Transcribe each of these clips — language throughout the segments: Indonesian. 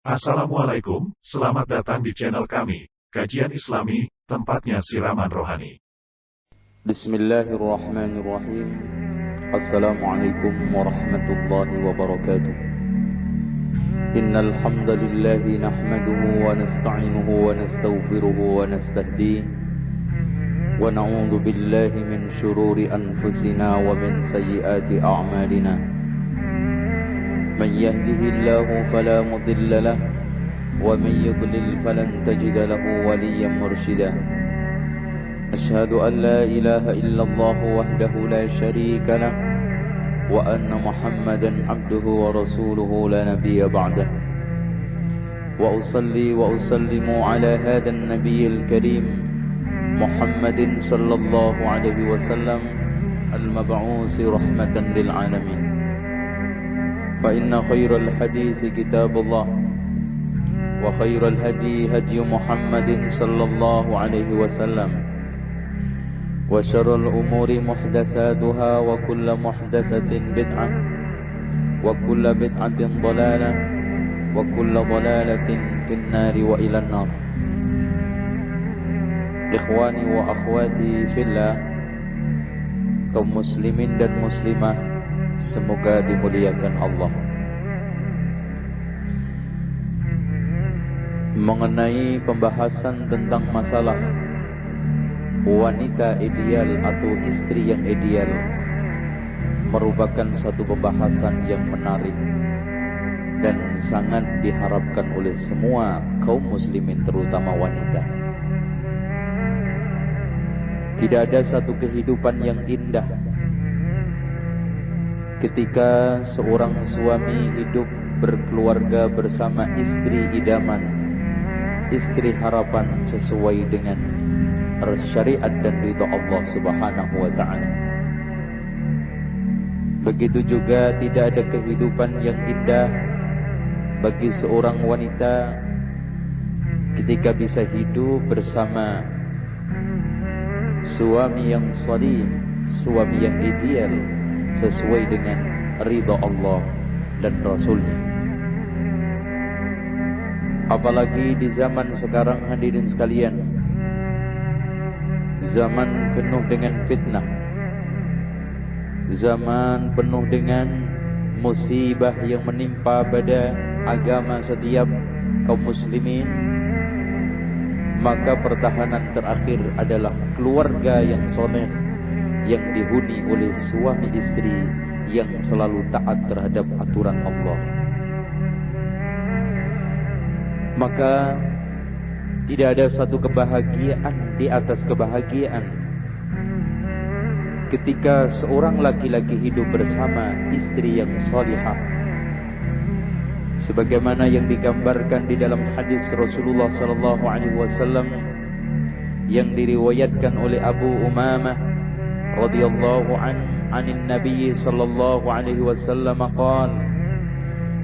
Assalamualaikum, selamat datang di channel kami, Kajian Islami, tempatnya siraman rohani. Bismillahirrahmanirrahim. Assalamualaikum warahmatullahi wabarakatuh. Innal hamdalillah nahmaduhu wa nasta'inuhu wa nastaghfiruhu wa nastahdiih wa na'udzu billahi min shururi anfusina wa min sayyiati a'malina. من يهده الله فلا مضل له ومن يضلل فلن تجد له وليا مرشدا أشهد أن لا إله إلا الله وحده لا شريك له وأن محمدا عبده ورسوله لا نبي بعده وأصلي وأسلم على هذا النبي الكريم محمد صلى الله عليه وسلم المبعوث رحمة للعالمين فإن خير الحديث كتاب الله وخير الهدي هدي محمد صلى الله عليه وسلم وشر الأمور محدثاتها وكل محدثة بدعة وكل بدعة ضلالة وكل ضلالة في النار وإلى النار. Ikhwani wa akhwati fillah, kaum muslimin dan muslimah, semoga dimuliakan Allah. Mengenai pembahasan tentang masalah wanita ideal atau istri yang ideal merupakan satu pembahasan yang menarik dan sangat diharapkan oleh semua kaum muslimin, terutama wanita. Tidak ada satu kehidupan yang indah ketika seorang suami hidup berkeluarga bersama istri idaman, istri harapan sesuai dengan syariat dan ridha Allah Subhanahu wa ta'ala. Begitu juga tidak ada kehidupan yang indah bagi seorang wanita ketika bisa hidup bersama suami yang salih, suami yang ideal sesuai dengan ridha Allah dan Rasulnya. Apalagi di zaman sekarang, hadirin sekalian, zaman penuh dengan fitnah, zaman penuh dengan musibah yang menimpa pada agama setiap kaum muslimin, maka pertahanan terakhir adalah keluarga yang soleh, yang dihuni oleh suami istri yang selalu taat terhadap aturan Allah. Maka tidak ada satu kebahagiaan di atas kebahagiaan ketika seorang laki-laki hidup bersama istri yang salihah, sebagaimana yang digambarkan di dalam hadis Rasulullah sallallahu alaihi wasallam yang diriwayatkan oleh Abu Umamah radhiyallahu anin Nabi sallallahu alaihi wasallam qala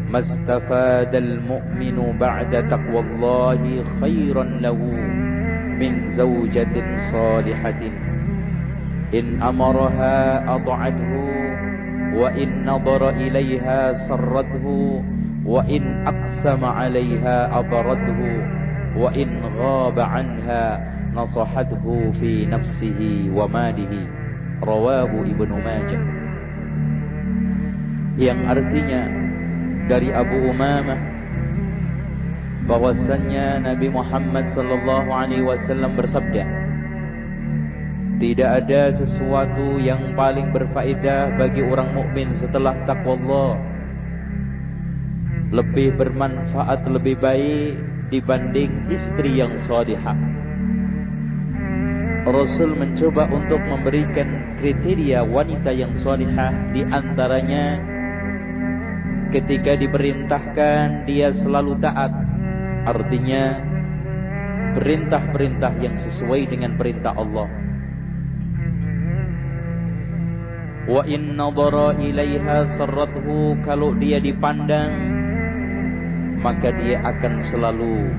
mastafadal mu'minu ba'da taqwallahi khairan lahu min zawjatin salihatin in amaraha ata'athu wa in nadara ilaiha sarrathu wa in aqsama 'alaiha abarathu wa in ghaba 'anha nasahathu fi nafsihi wa malihi. Rawahu Ibnu Majah. Yang artinya dari Abu Umamah bahwasannya Nabi Muhammad sallallahu alaihi wasallam bersabda, tidak ada sesuatu yang paling berfaedah bagi orang mukmin setelah taqwallah, lebih bermanfaat, lebih baik dibanding istri yang salihah. Rasul mencoba untuk memberikan kriteria wanita yang salihah, di antaranya ketika diperintahkan dia selalu taat, artinya perintah-perintah yang sesuai dengan perintah Allah. Wa in nadara ilaiha sarrathu, kalau dia dipandang maka dia akan selalu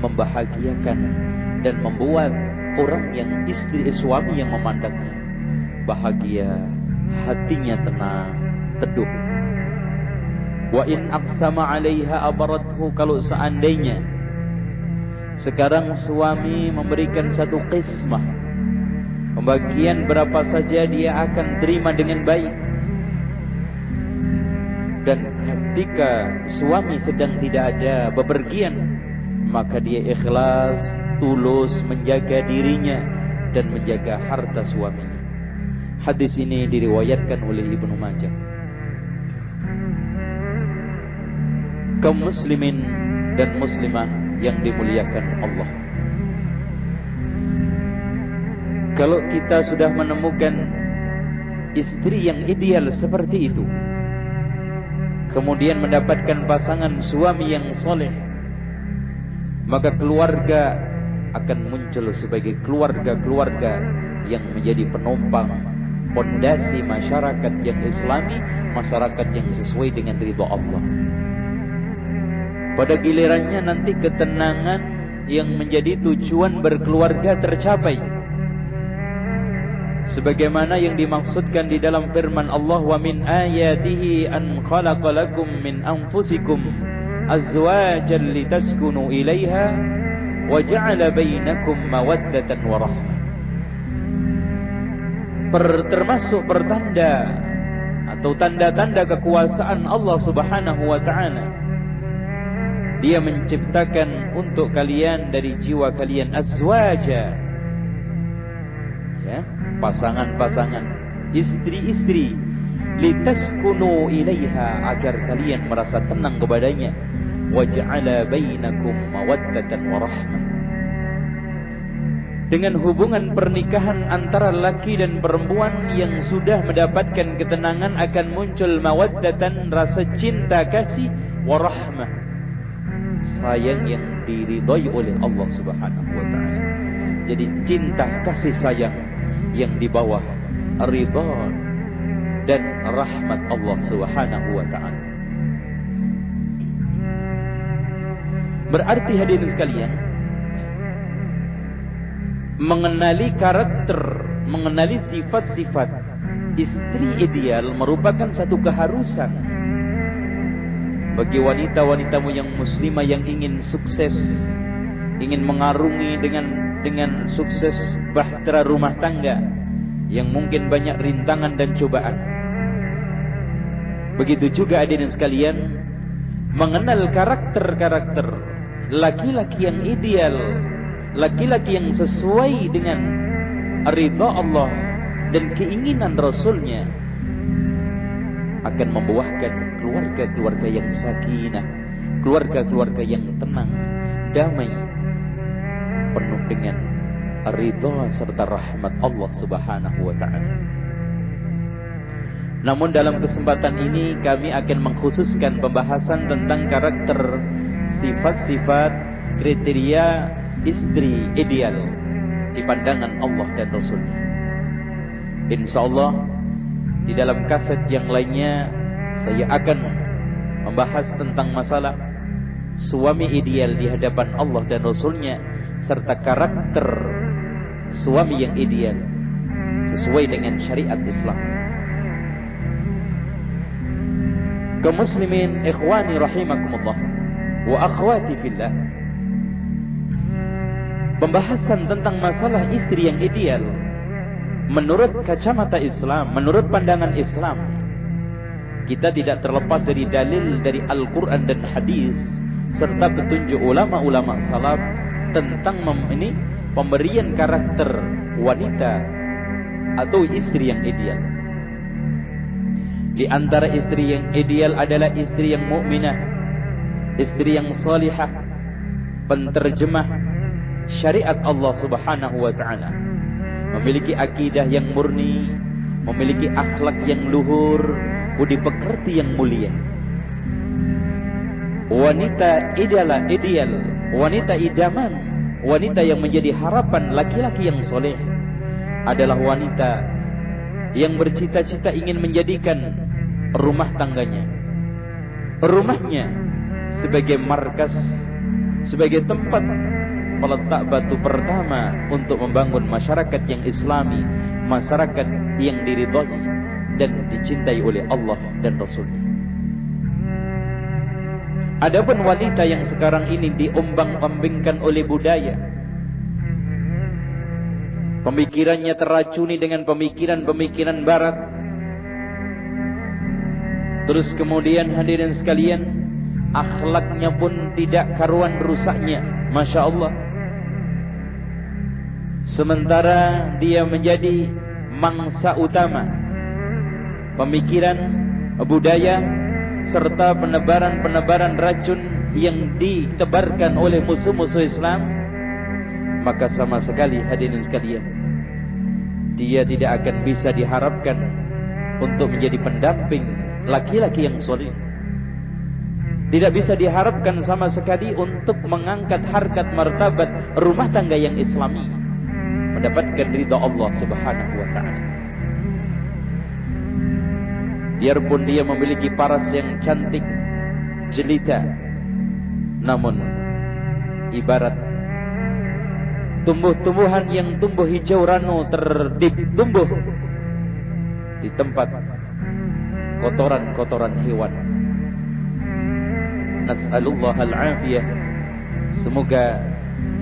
membahagiakan dan membuat orang yang suami yang memandangnya bahagia, hatinya tenang, teduh. Wa in aqsama 'alaiha abarathu, kalau seandainya sekarang suami memberikan satu qismah, pembagian berapa saja dia akan terima dengan baik. Dan ketika suami sedang tidak ada bepergian, maka dia ikhlas, tulus menjaga dirinya dan menjaga harta suaminya. Hadis ini diriwayatkan oleh Ibnu Majah. Kaum muslimin dan muslimah yang dimuliakan Allah, kalau kita sudah menemukan istri yang ideal seperti itu, kemudian mendapatkan pasangan suami yang soleh, maka keluarga akan muncul sebagai keluarga-keluarga yang menjadi penopang pondasi masyarakat yang islami, masyarakat yang sesuai dengan ridha Allah. Pada gilirannya nanti ketenangan yang menjadi tujuan berkeluarga tercapai, sebagaimana yang dimaksudkan di dalam firman Allah, wa min ayatihi an khalaqa lakum min anfusikum azwajan litaskunu ilaiha wa ja'ala bainakum mawaddatan wa rahmah. Termasuk pertanda atau tanda-tanda kekuasaan Allah Subhanahu wa ta'ala, Dia menciptakan untuk kalian dari jiwa kalian azwaja, ya, pasangan-pasangan, istri-istri, litaskunu ilaiha, agar kalian merasa tenang kepadanya, wa ja'ala bainakum mawaddatan wa rahmah. Dengan hubungan pernikahan antara laki dan perempuan yang sudah mendapatkan ketenangan, akan muncul mawaddatan, rasa cinta kasih, wa rahmah, sayang yang diridhai oleh Allah Subhanahu wa ta'ala. Jadi cinta kasih sayang yang di bawah ridha dan rahmat Allah Subhanahu wa ta'ala. Berarti hadirin sekalian, mengenali karakter, mengenali sifat-sifat istri ideal merupakan satu keharusan bagi wanita-wanitamu yang muslimah yang ingin sukses, ingin mengarungi dengan sukses bahtera rumah tangga yang mungkin banyak rintangan dan cobaan. Begitu juga hadirin sekalian, mengenal karakter-karakter laki-laki yang ideal, laki-laki yang sesuai dengan ridha Allah dan keinginan Rasulnya, akan membuahkan keluarga-keluarga yang sakinah, keluarga-keluarga yang tenang, damai, penuh dengan ridha serta rahmat Allah Subhanahu wa ta'ala. Namun dalam kesempatan ini kami akan mengkhususkan pembahasan tentang karakter, sifat-sifat, kriteria istri ideal di pandangan Allah dan Rasulnya. InsyaAllah di dalam kaset yang lainnya saya akan membahas tentang masalah suami ideal di hadapan Allah dan Rasulnya, serta karakter suami yang ideal sesuai dengan syariat Islam. Kaum muslimin ikhwani rahimakumullah wa akhwati fillah, pembahasan tentang masalah istri yang ideal menurut kacamata Islam, menurut pandangan Islam, kita tidak terlepas dari dalil dari Al-Quran dan hadis serta petunjuk ulama-ulama salaf tentang pemberian karakter wanita atau istri yang ideal. Di antara istri yang ideal adalah istri yang mukminah, istri yang salihah, penterjemah syariat Allah Subhanahu wa ta'ala, memiliki akidah yang murni, memiliki akhlak yang luhur, budi pekerti yang mulia. Wanita ideal, wanita idaman, wanita yang menjadi harapan laki-laki yang soleh adalah wanita yang bercita-cita ingin menjadikan rumah tangganya, rumahnya sebagai markas, sebagai tempat peletak batu pertama untuk membangun masyarakat yang islami, masyarakat yang diridhai dan dicintai oleh Allah dan Rasulnya. Adapun wanita yang sekarang ini diombang-ambingkan oleh budaya, pemikirannya teracuni dengan pemikiran-pemikiran barat. Terus kemudian hadirin sekalian, akhlaknya pun tidak karuan rusaknya, Masya Allah. Sementara dia menjadi mangsa utama pemikiran, budaya, serta penebaran-penebaran racun yang ditebarkan oleh musuh-musuh Islam, maka sama sekali hadirin sekalian, dia tidak akan bisa diharapkan untuk menjadi pendamping laki-laki yang soleh. Tidak bisa diharapkan sama sekali untuk mengangkat harkat martabat rumah tangga yang islami, mendapatkan ridha Allah Subhanahu wa ta'ala. Biarpun dia memiliki paras yang cantik, jelita, namun ibarat tumbuh-tumbuhan yang tumbuh hijau rano tumbuh di tempat kotoran-kotoran hewan. Nas'alullah al-afiyah. Semoga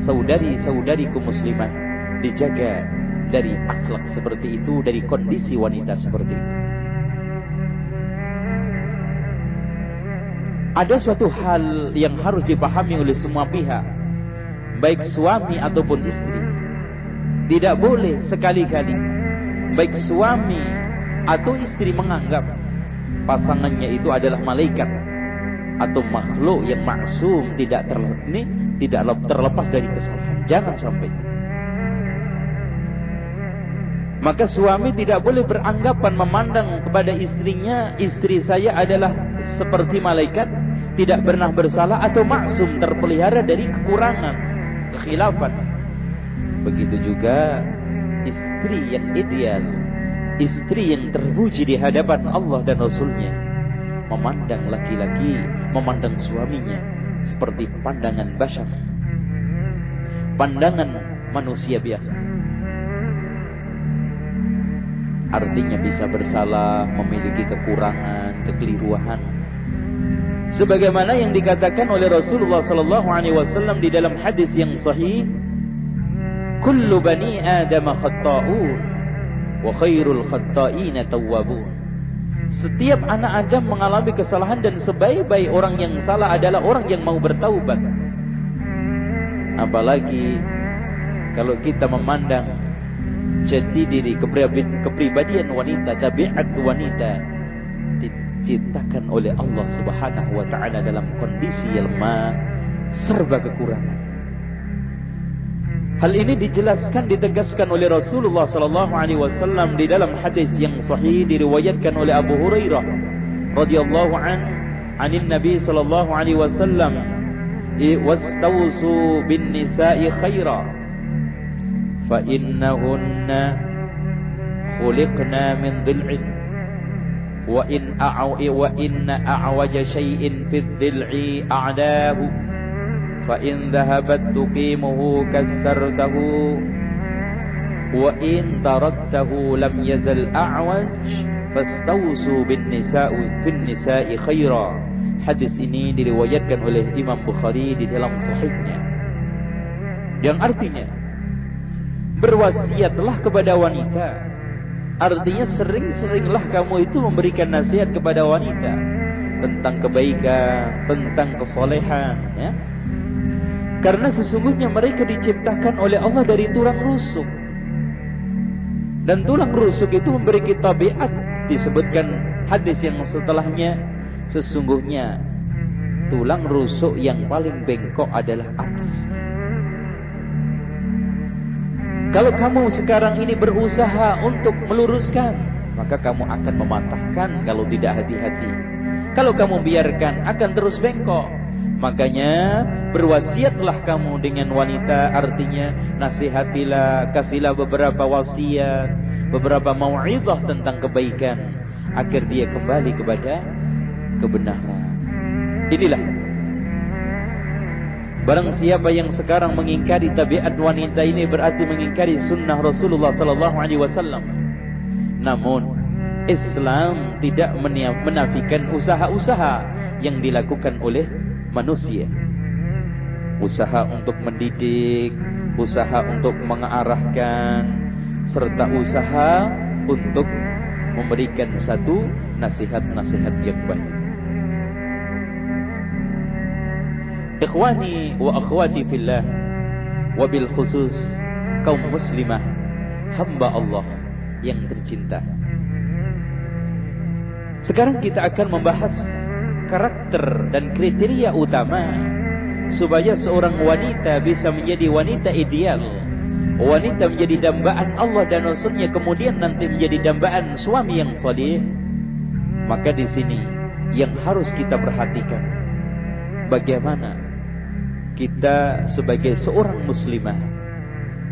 saudari-saudariku muslimah dijaga dari akhlak seperti itu, dari kondisi wanita seperti itu. Ada suatu hal yang harus dipahami oleh semua pihak, baik suami ataupun istri. Tidak boleh sekali-kali baik suami atau istri menganggap pasangannya itu adalah malaikat atau makhluk yang maksum, tidak terlepas dari kesalahan. Jangan sampai. Maka suami tidak boleh beranggapan memandang kepada istrinya, istri saya adalah seperti malaikat, tidak pernah bersalah atau maksum, terpelihara dari kekurangan, kekhilafan. Begitu juga istri yang ideal, istri yang terpuji di hadapan Allah dan Rasulnya, memandang laki-laki, memandang suaminya seperti pandangan bashar, pandangan manusia biasa. Artinya bisa bersalah, memiliki kekurangan, kekeliruan. Sebagaimana yang dikatakan oleh Rasulullah sallallahu alaihi wasallam di dalam hadis yang sahih, "Kullu bani Adam khata'un wa khairul khata'ina tawwabun." Setiap anak Adam mengalami kesalahan dan sebaik-baik orang yang salah adalah orang yang mau bertaubat. Apalagi kalau kita memandang jati diri, kepribadian wanita, tabiat wanita diciptakan oleh Allah Subhanahu wa ta'ala dalam kondisi yang lemah, serba kekurangan. Hal ini dijelaskan, ditegaskan oleh Rasulullah sallallahu alaihi wasallam di dalam hadis yang sahih diriwayatkan oleh Abu Hurairah radhiyallahu anin Nabi sallallahu alaihi wasallam, "Wastausu bin nisa'i khaira فَإِنَّهُنَّ خُلِقْنَا مِنْ ضِلْعٍ وَإِنَّ أَعْوَجَ شَيْءٍ فِي الضِّلْعِ أَعْدَاهُ فَإِنْ ذَهَبَتْ تُقِيمُهُ كَسَّرْتَهُ وَإِنْ تَرَكْتَهُ لَمْ يَزَلْ أَعْوَجْ فَاسْتَوْصُوا بِالنِّسَاءِ خَيْرًا." Hadis ini diriwayatkan oleh Imam Bukhari di dalam sahihnya, yang artinya berwasiatlah kepada wanita. Artinya sering-seringlah kamu itu memberikan nasihat kepada wanita tentang kebaikan, tentang kesolehan, ya. Karena sesungguhnya mereka diciptakan oleh Allah dari tulang rusuk. Dan tulang rusuk itu memiliki tabiat, disebutkan hadis yang setelahnya, sesungguhnya tulang rusuk yang paling bengkok adalah atas. Kalau kamu sekarang ini berusaha untuk meluruskan, maka kamu akan mematahkan kalau tidak hati-hati. Kalau kamu biarkan, akan terus bengkok. Makanya berwasiatlah kamu dengan wanita, artinya nasihatilah, kasihlah beberapa wasiat, beberapa mau'izah tentang kebaikan, agar dia kembali kepada kebenaran. Inilah, barang siapa yang sekarang mengingkari tabiat wanita ini berarti mengingkari sunnah Rasulullah sallallahu alaihi wasallam. Namun Islam tidak menafikan usaha-usaha yang dilakukan oleh manusia. Usaha untuk mendidik, usaha untuk mengarahkan, serta usaha untuk memberikan satu nasihat-nasihat yang baik. Ikhwani wa akhwati fillah, wabil khusus kaum muslimah, hamba Allah yang tercinta. Sekarang kita akan membahas karakter dan kriteria utama supaya seorang wanita bisa menjadi wanita ideal, wanita menjadi dambaan Allah dan Rasulnya, kemudian nanti menjadi dambaan suami yang saleh. Maka di sini yang harus kita perhatikan, bagaimana kita sebagai seorang muslimah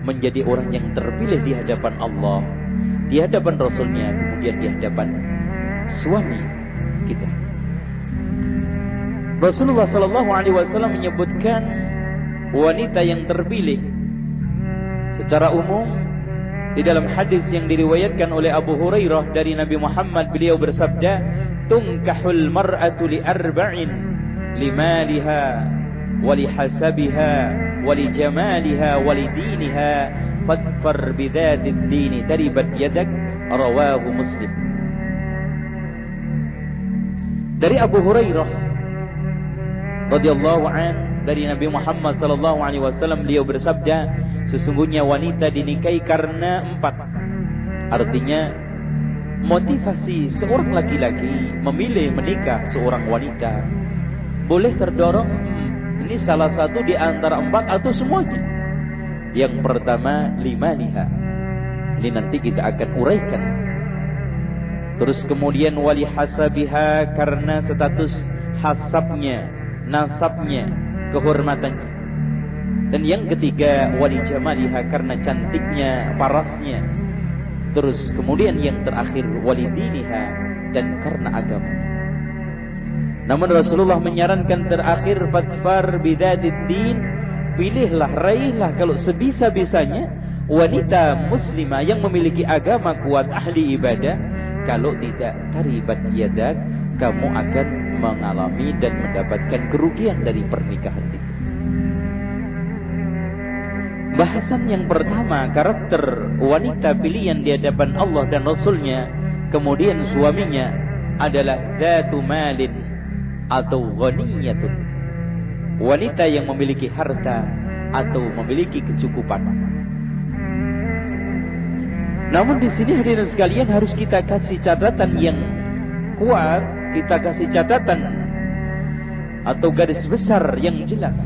menjadi orang yang terpilih di hadapan Allah, di hadapan Rasulnya, kemudian di hadapan suami kita. Rasulullah sallallahu alaihi wasallam menyebutkan wanita yang terpilih secara umum di dalam hadis yang diriwayatkan oleh Abu Hurairah dari Nabi Muhammad, beliau bersabda, "Tunkahul mar'atu li arba'in, limaliha wali hasabiha wali jamaliha wali diniha fadfar bidzatid dini taribat yadak." Rawahu Muslim. Dari Abu Hurairah radhiyallahu an, dari Nabi Muhammad sallallahu alaihi wasallam, beliau bersabda, sesungguhnya wanita dinikahi karena 4. Artinya motivasi seorang laki-laki memilih menikah seorang wanita boleh terdorong ini salah satu di antara 4 atau semuanya. Yang pertama, limaniha. Ini nanti kita akan uraikan. Terus kemudian wali hasabiha, karena status hasabnya, nasabnya, kehormatannya. Dan yang ketiga, wali jamaliha, karena cantiknya, parasnya. Terus kemudian yang terakhir, wali diniha, dan karena agamanya. Namun Rasulullah menyarankan terakhir, fadfar bidzatid din, pilihlah, raihlah kalau sebisa-bisanya wanita muslimah yang memiliki agama kuat, ahli ibadah. Kalau tidak, taribat yadak, kamu akan mengalami dan mendapatkan kerugian dari pernikahan itu. Bahasan yang pertama, karakter wanita pilihan di hadapan Allah dan Rasulnya, kemudian suaminya adalah dzatu malin atau ghaniyatun, wanita yang memiliki harta atau memiliki kecukupan. Namun di sini hadirin sekalian harus kita kasih catatan yang kuat, kita kasih catatan atau garis besar yang jelas,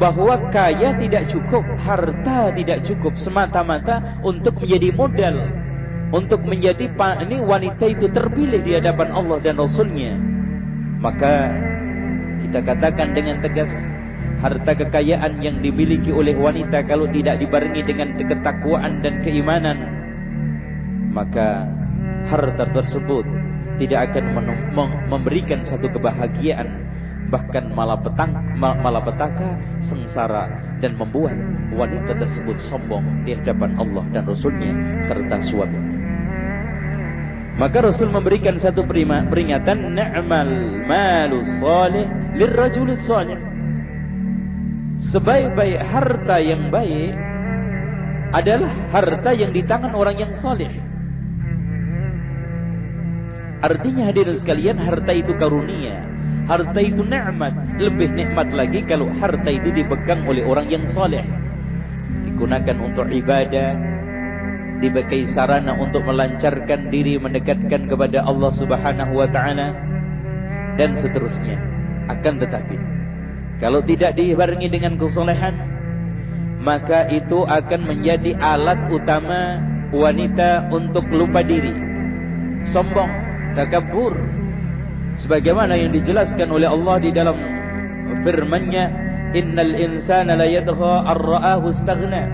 bahwa kaya tidak cukup, harta tidak cukup semata-mata untuk menjadi modal, untuk menjadi ini wanita itu terpilih di hadapan Allah dan Rasulnya. Maka kita katakan dengan tegas, harta kekayaan yang dimiliki oleh wanita kalau tidak dibarengi dengan ketakwaan dan keimanan, maka harta tersebut tidak akan memberikan satu kebahagiaan, bahkan malapetaka, sengsara, dan membuat wanita tersebut sombong di hadapan Allah dan Rasulnya serta suami. Maka Rasul memberikan satu peringatan, ni'mal malus salih lirrajulis salih. Sebaik-baik harta yang baik adalah harta yang di tangan orang yang saleh. Artinya hadirin sekalian, harta itu karunia, harta itu nikmat. Lebih nikmat lagi kalau harta itu dipegang oleh orang yang saleh, digunakan untuk ibadah, dipakai sarana untuk melancarkan diri, mendekatkan kepada Allah Subhanahu wa taala, dan seterusnya. Akan tetapi kalau tidak dibarengi dengan kesolehan, maka itu akan menjadi alat utama wanita untuk lupa diri, sombong, takabur. Sebagaimana yang dijelaskan oleh Allah di dalam firman-Nya, innal insana la yadgha ar-ra'ahu istaghna.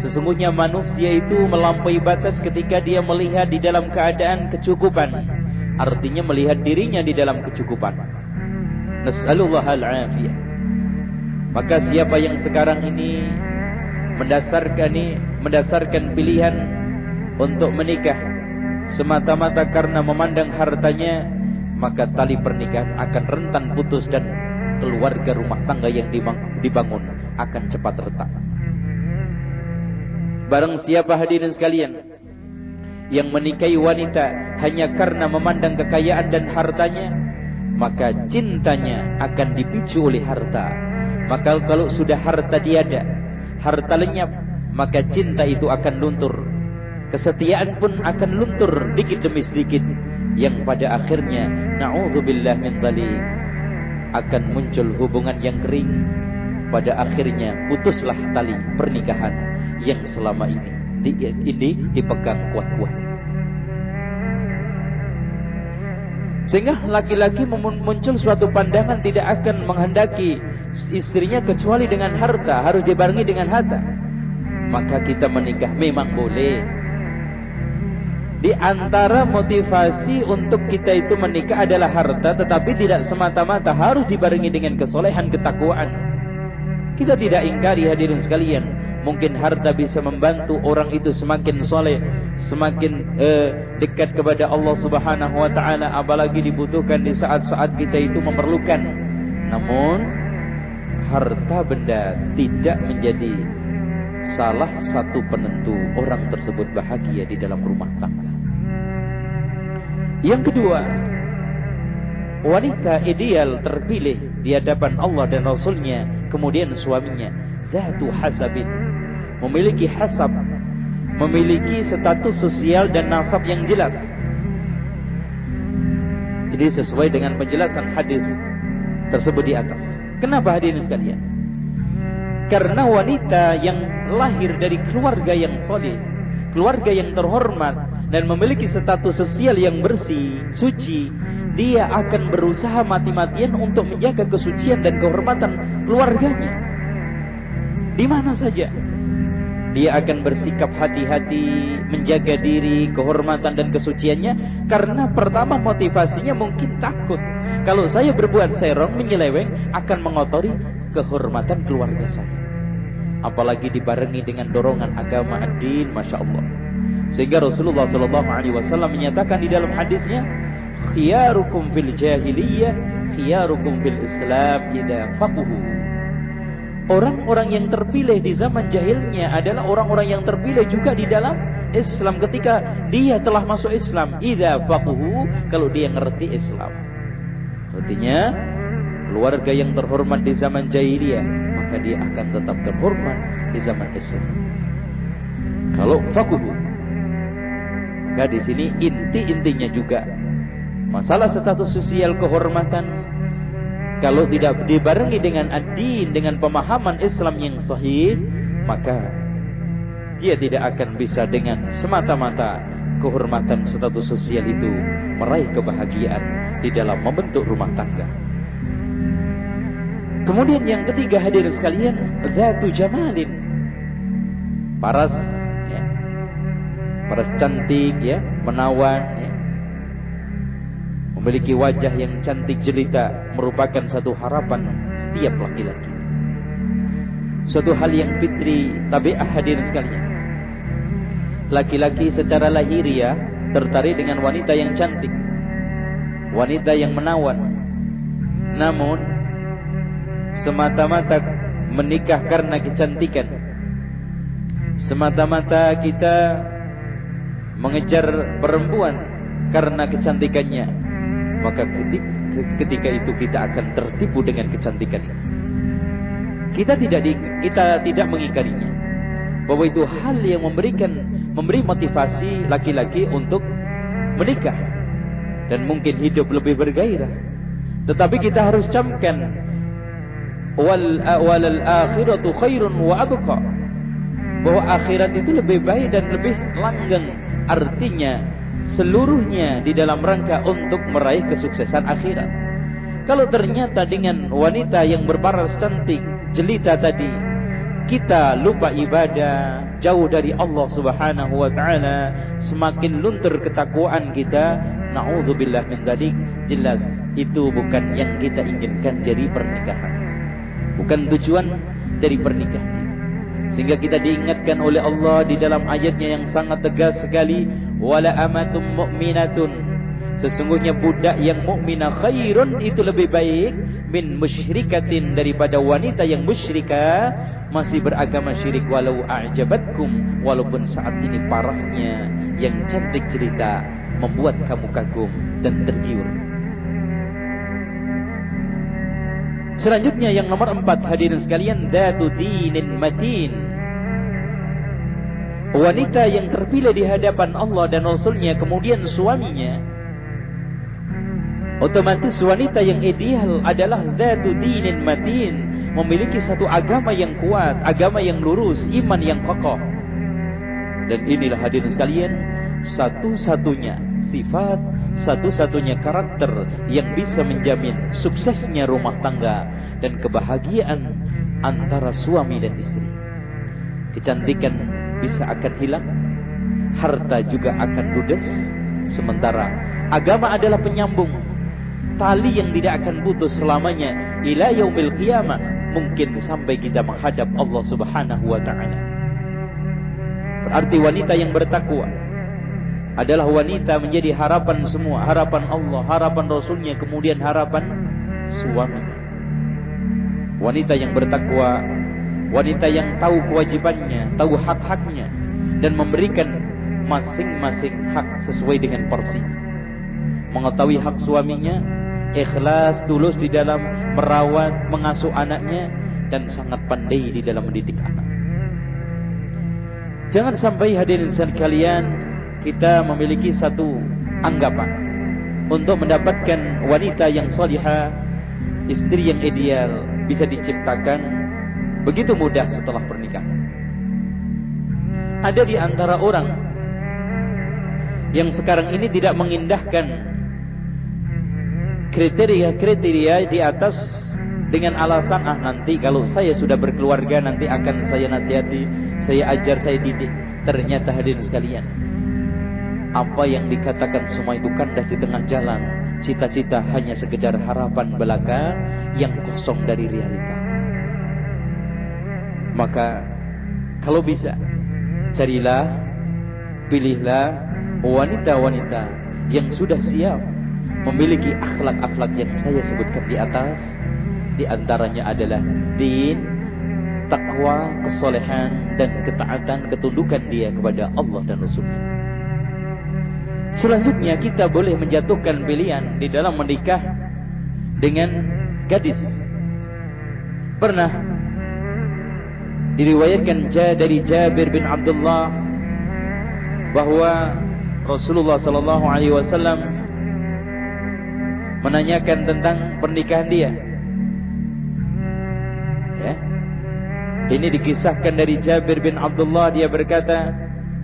Sesungguhnya manusia itu melampaui batas ketika dia melihat di dalam keadaan kecukupan. Artinya melihat dirinya di dalam kecukupan. Nas'alullah al-afiyah. Maka siapa yang sekarang ini mendasarkan pilihan untuk menikah semata-mata karena memandang hartanya, maka tali pernikahan akan rentan putus dan keluarga rumah tangga yang dibangun akan cepat retak. Barang siapa hadirin sekalian yang menikahi wanita hanya karena memandang kekayaan dan hartanya, maka cintanya akan dipicu oleh harta. Maka kalau sudah harta tiada, harta lenyap, maka cinta itu akan luntur. Kesetiaan pun akan luntur dikit demi sedikit, yang pada akhirnya na'udzubillah min dzalik, akan muncul hubungan yang kering. Pada akhirnya putuslah tali pernikahan yang selama ini dipegang kuat-kuat. Sehingga laki-laki muncul suatu pandangan tidak akan menghendaki istrinya kecuali dengan harta, harus dibarengi dengan harta. Maka kita menikah memang boleh. Di antara motivasi untuk kita itu menikah adalah harta, tetapi tidak semata-mata harus dibarengi dengan kesolehan, ketakwaan. Kita tidak ingkari hadirin sekalian, mungkin harta bisa membantu orang itu semakin soleh, semakin dekat kepada Allah Subhanahu wa taala, apalagi dibutuhkan di saat-saat kita itu memerlukan. Namun harta benda tidak menjadi salah satu penentu orang tersebut bahagia di dalam rumah tangga. Yang kedua, wanita ideal terpilih di hadapan Allah dan Rasulnya, kemudian suaminya zatu hasabin, memiliki hasab, memiliki status sosial dan nasab yang jelas. Jadi sesuai dengan penjelasan hadis tersebut di atas. Kenapa hadirin sekalian? Karena wanita yang lahir dari keluarga yang soleh, keluarga yang terhormat, dan memiliki status sosial yang bersih, suci, dia akan berusaha mati-matian untuk menjaga kesucian dan kehormatan keluarganya. Di mana saja dia akan bersikap hati-hati, menjaga diri, kehormatan dan kesuciannya. Karena pertama motivasinya mungkin takut, kalau saya berbuat serong, menyeleweng, akan mengotori kehormatan keluarga saya. Apalagi dibarengi dengan dorongan agama ad-din, masya Allah. Sehingga Rasulullah SAW menyatakan di dalam hadisnya, khiyarukum fil jahiliyah, khiyarukum fil Islam idza faquhu. Orang-orang yang terpilih di zaman jahilnya adalah orang-orang yang terpilih juga di dalam Islam ketika dia telah masuk Islam. Idza faquhu, kalau dia ngerti Islam. Artinya keluarga yang terhormat di zaman jahiliyah, maka dia akan tetap terhormat di zaman Islam. Kalau faquhu, maka di sini intinya juga masalah status sosial, kehormatan. Kalau tidak dibarengi dengan ad-din, dengan pemahaman Islam yang sahih, maka dia tidak akan bisa dengan semata-mata kehormatan status sosial itu meraih kebahagiaan di dalam membentuk rumah tangga. Kemudian yang ketiga hadirin sekalian, zatu jamalin, paras, ya, paras cantik, ya, menawan, ya, memiliki wajah yang cantik jelita, merupakan satu harapan setiap laki-laki. Suatu hal yang fitri, tabiat hadirin sekalian. Laki-laki secara lahiriah tertarik dengan wanita yang cantik, wanita yang menawan. Namun semata-mata menikah karena kecantikan, semata-mata kita mengejar perempuan karena kecantikannya, maka ketika itu kita akan tertipu dengan kecantikan. Kita tidak mengingkarinya, bahwa itu hal yang memberi motivasi laki-laki untuk menikah dan mungkin hidup lebih bergairah. Tetapi kita harus camkan, wal akhiratu khairun wa abqa, bahwa akhirat itu lebih baik dan lebih langgeng. Artinya seluruhnya di dalam rangka untuk meraih kesuksesan akhirat. Kalau ternyata dengan wanita yang berparas cantik jelita tadi kita lupa ibadah, jauh dari Allah Subhanahu wa taala, semakin luntur ketakwaan kita, naudzubillah min dzalik, jelas itu bukan yang kita inginkan dari pernikahan, bukan tujuan dari pernikahan. Sehingga kita diingatkan oleh Allah di dalam ayatnya yang sangat tegas sekali, wala amatum mu'minatun, sesungguhnya budak yang mukminah khairun, itu lebih baik min musyrikatin, daripada wanita yang musyrikah, masih beragama syirik, walau a'jabatkum, walaupun saat ini parasnya yang cantik cerita membuat kamu kagum dan tergiur. Selanjutnya yang nomor 4, hadirin sekalian, dzatu dinin matin. Wanita yang terpilih di hadapan Allah dan Rasulnya, kemudian suaminya, otomatis wanita yang ideal adalah dzatu dinin matin, memiliki satu agama yang kuat, agama yang lurus, iman yang kokoh. Dan inilah hadirin sekalian, satu-satunya sifat, satu-satunya karakter yang bisa menjamin suksesnya rumah tangga dan kebahagiaan antara suami dan istri. Kecantikan bisa akan hilang, harta juga akan ludes, sementara agama adalah penyambung, tali yang tidak akan putus selamanya ila yaumil qiyamah, mungkin sampai kita menghadap Allah Subhanahu wa taala. Berarti wanita yang bertakwa adalah wanita menjadi harapan semua, harapan Allah, harapan Rasulnya, kemudian harapan suami. Wanita yang bertakwa, wanita yang tahu kewajibannya, tahu hak-haknya, dan memberikan masing-masing hak sesuai dengan porsinya. Mengetahui hak suaminya, ikhlas, tulus di dalam merawat, mengasuh anaknya, dan sangat pandai di dalam mendidik anak. Jangan sampai hadirin sekalian kita memiliki satu anggapan untuk mendapatkan wanita yang salihah, istri yang ideal bisa diciptakan begitu mudah setelah pernikahan. Ada di antara orang yang sekarang ini tidak mengindahkan kriteria-kriteria di atas dengan alasan, nanti kalau saya sudah berkeluarga nanti akan saya nasihati, saya ajar, saya didik. Ternyata hadirin sekalian, apa yang dikatakan semua itu kandas di tengah jalan. Cita-cita hanya sekedar harapan belaka yang kosong dari realita. Maka kalau bisa, carilah, pilihlah wanita-wanita yang sudah siap memiliki akhlak-akhlak yang saya sebutkan di atas. Di antaranya adalah din, takwa, kesolehan, dan ketaatan, ketundukan dia kepada Allah dan Rasulnya. Selanjutnya kita boleh menjatuhkan pilihan di dalam menikah dengan gadis. Pernah diriwayatkan dari Jabir bin Abdullah bahwa Rasulullah sallallahu alaihi wasallam menanyakan tentang pernikahan dia. Ya. Ini dikisahkan dari Jabir bin Abdullah, dia berkata,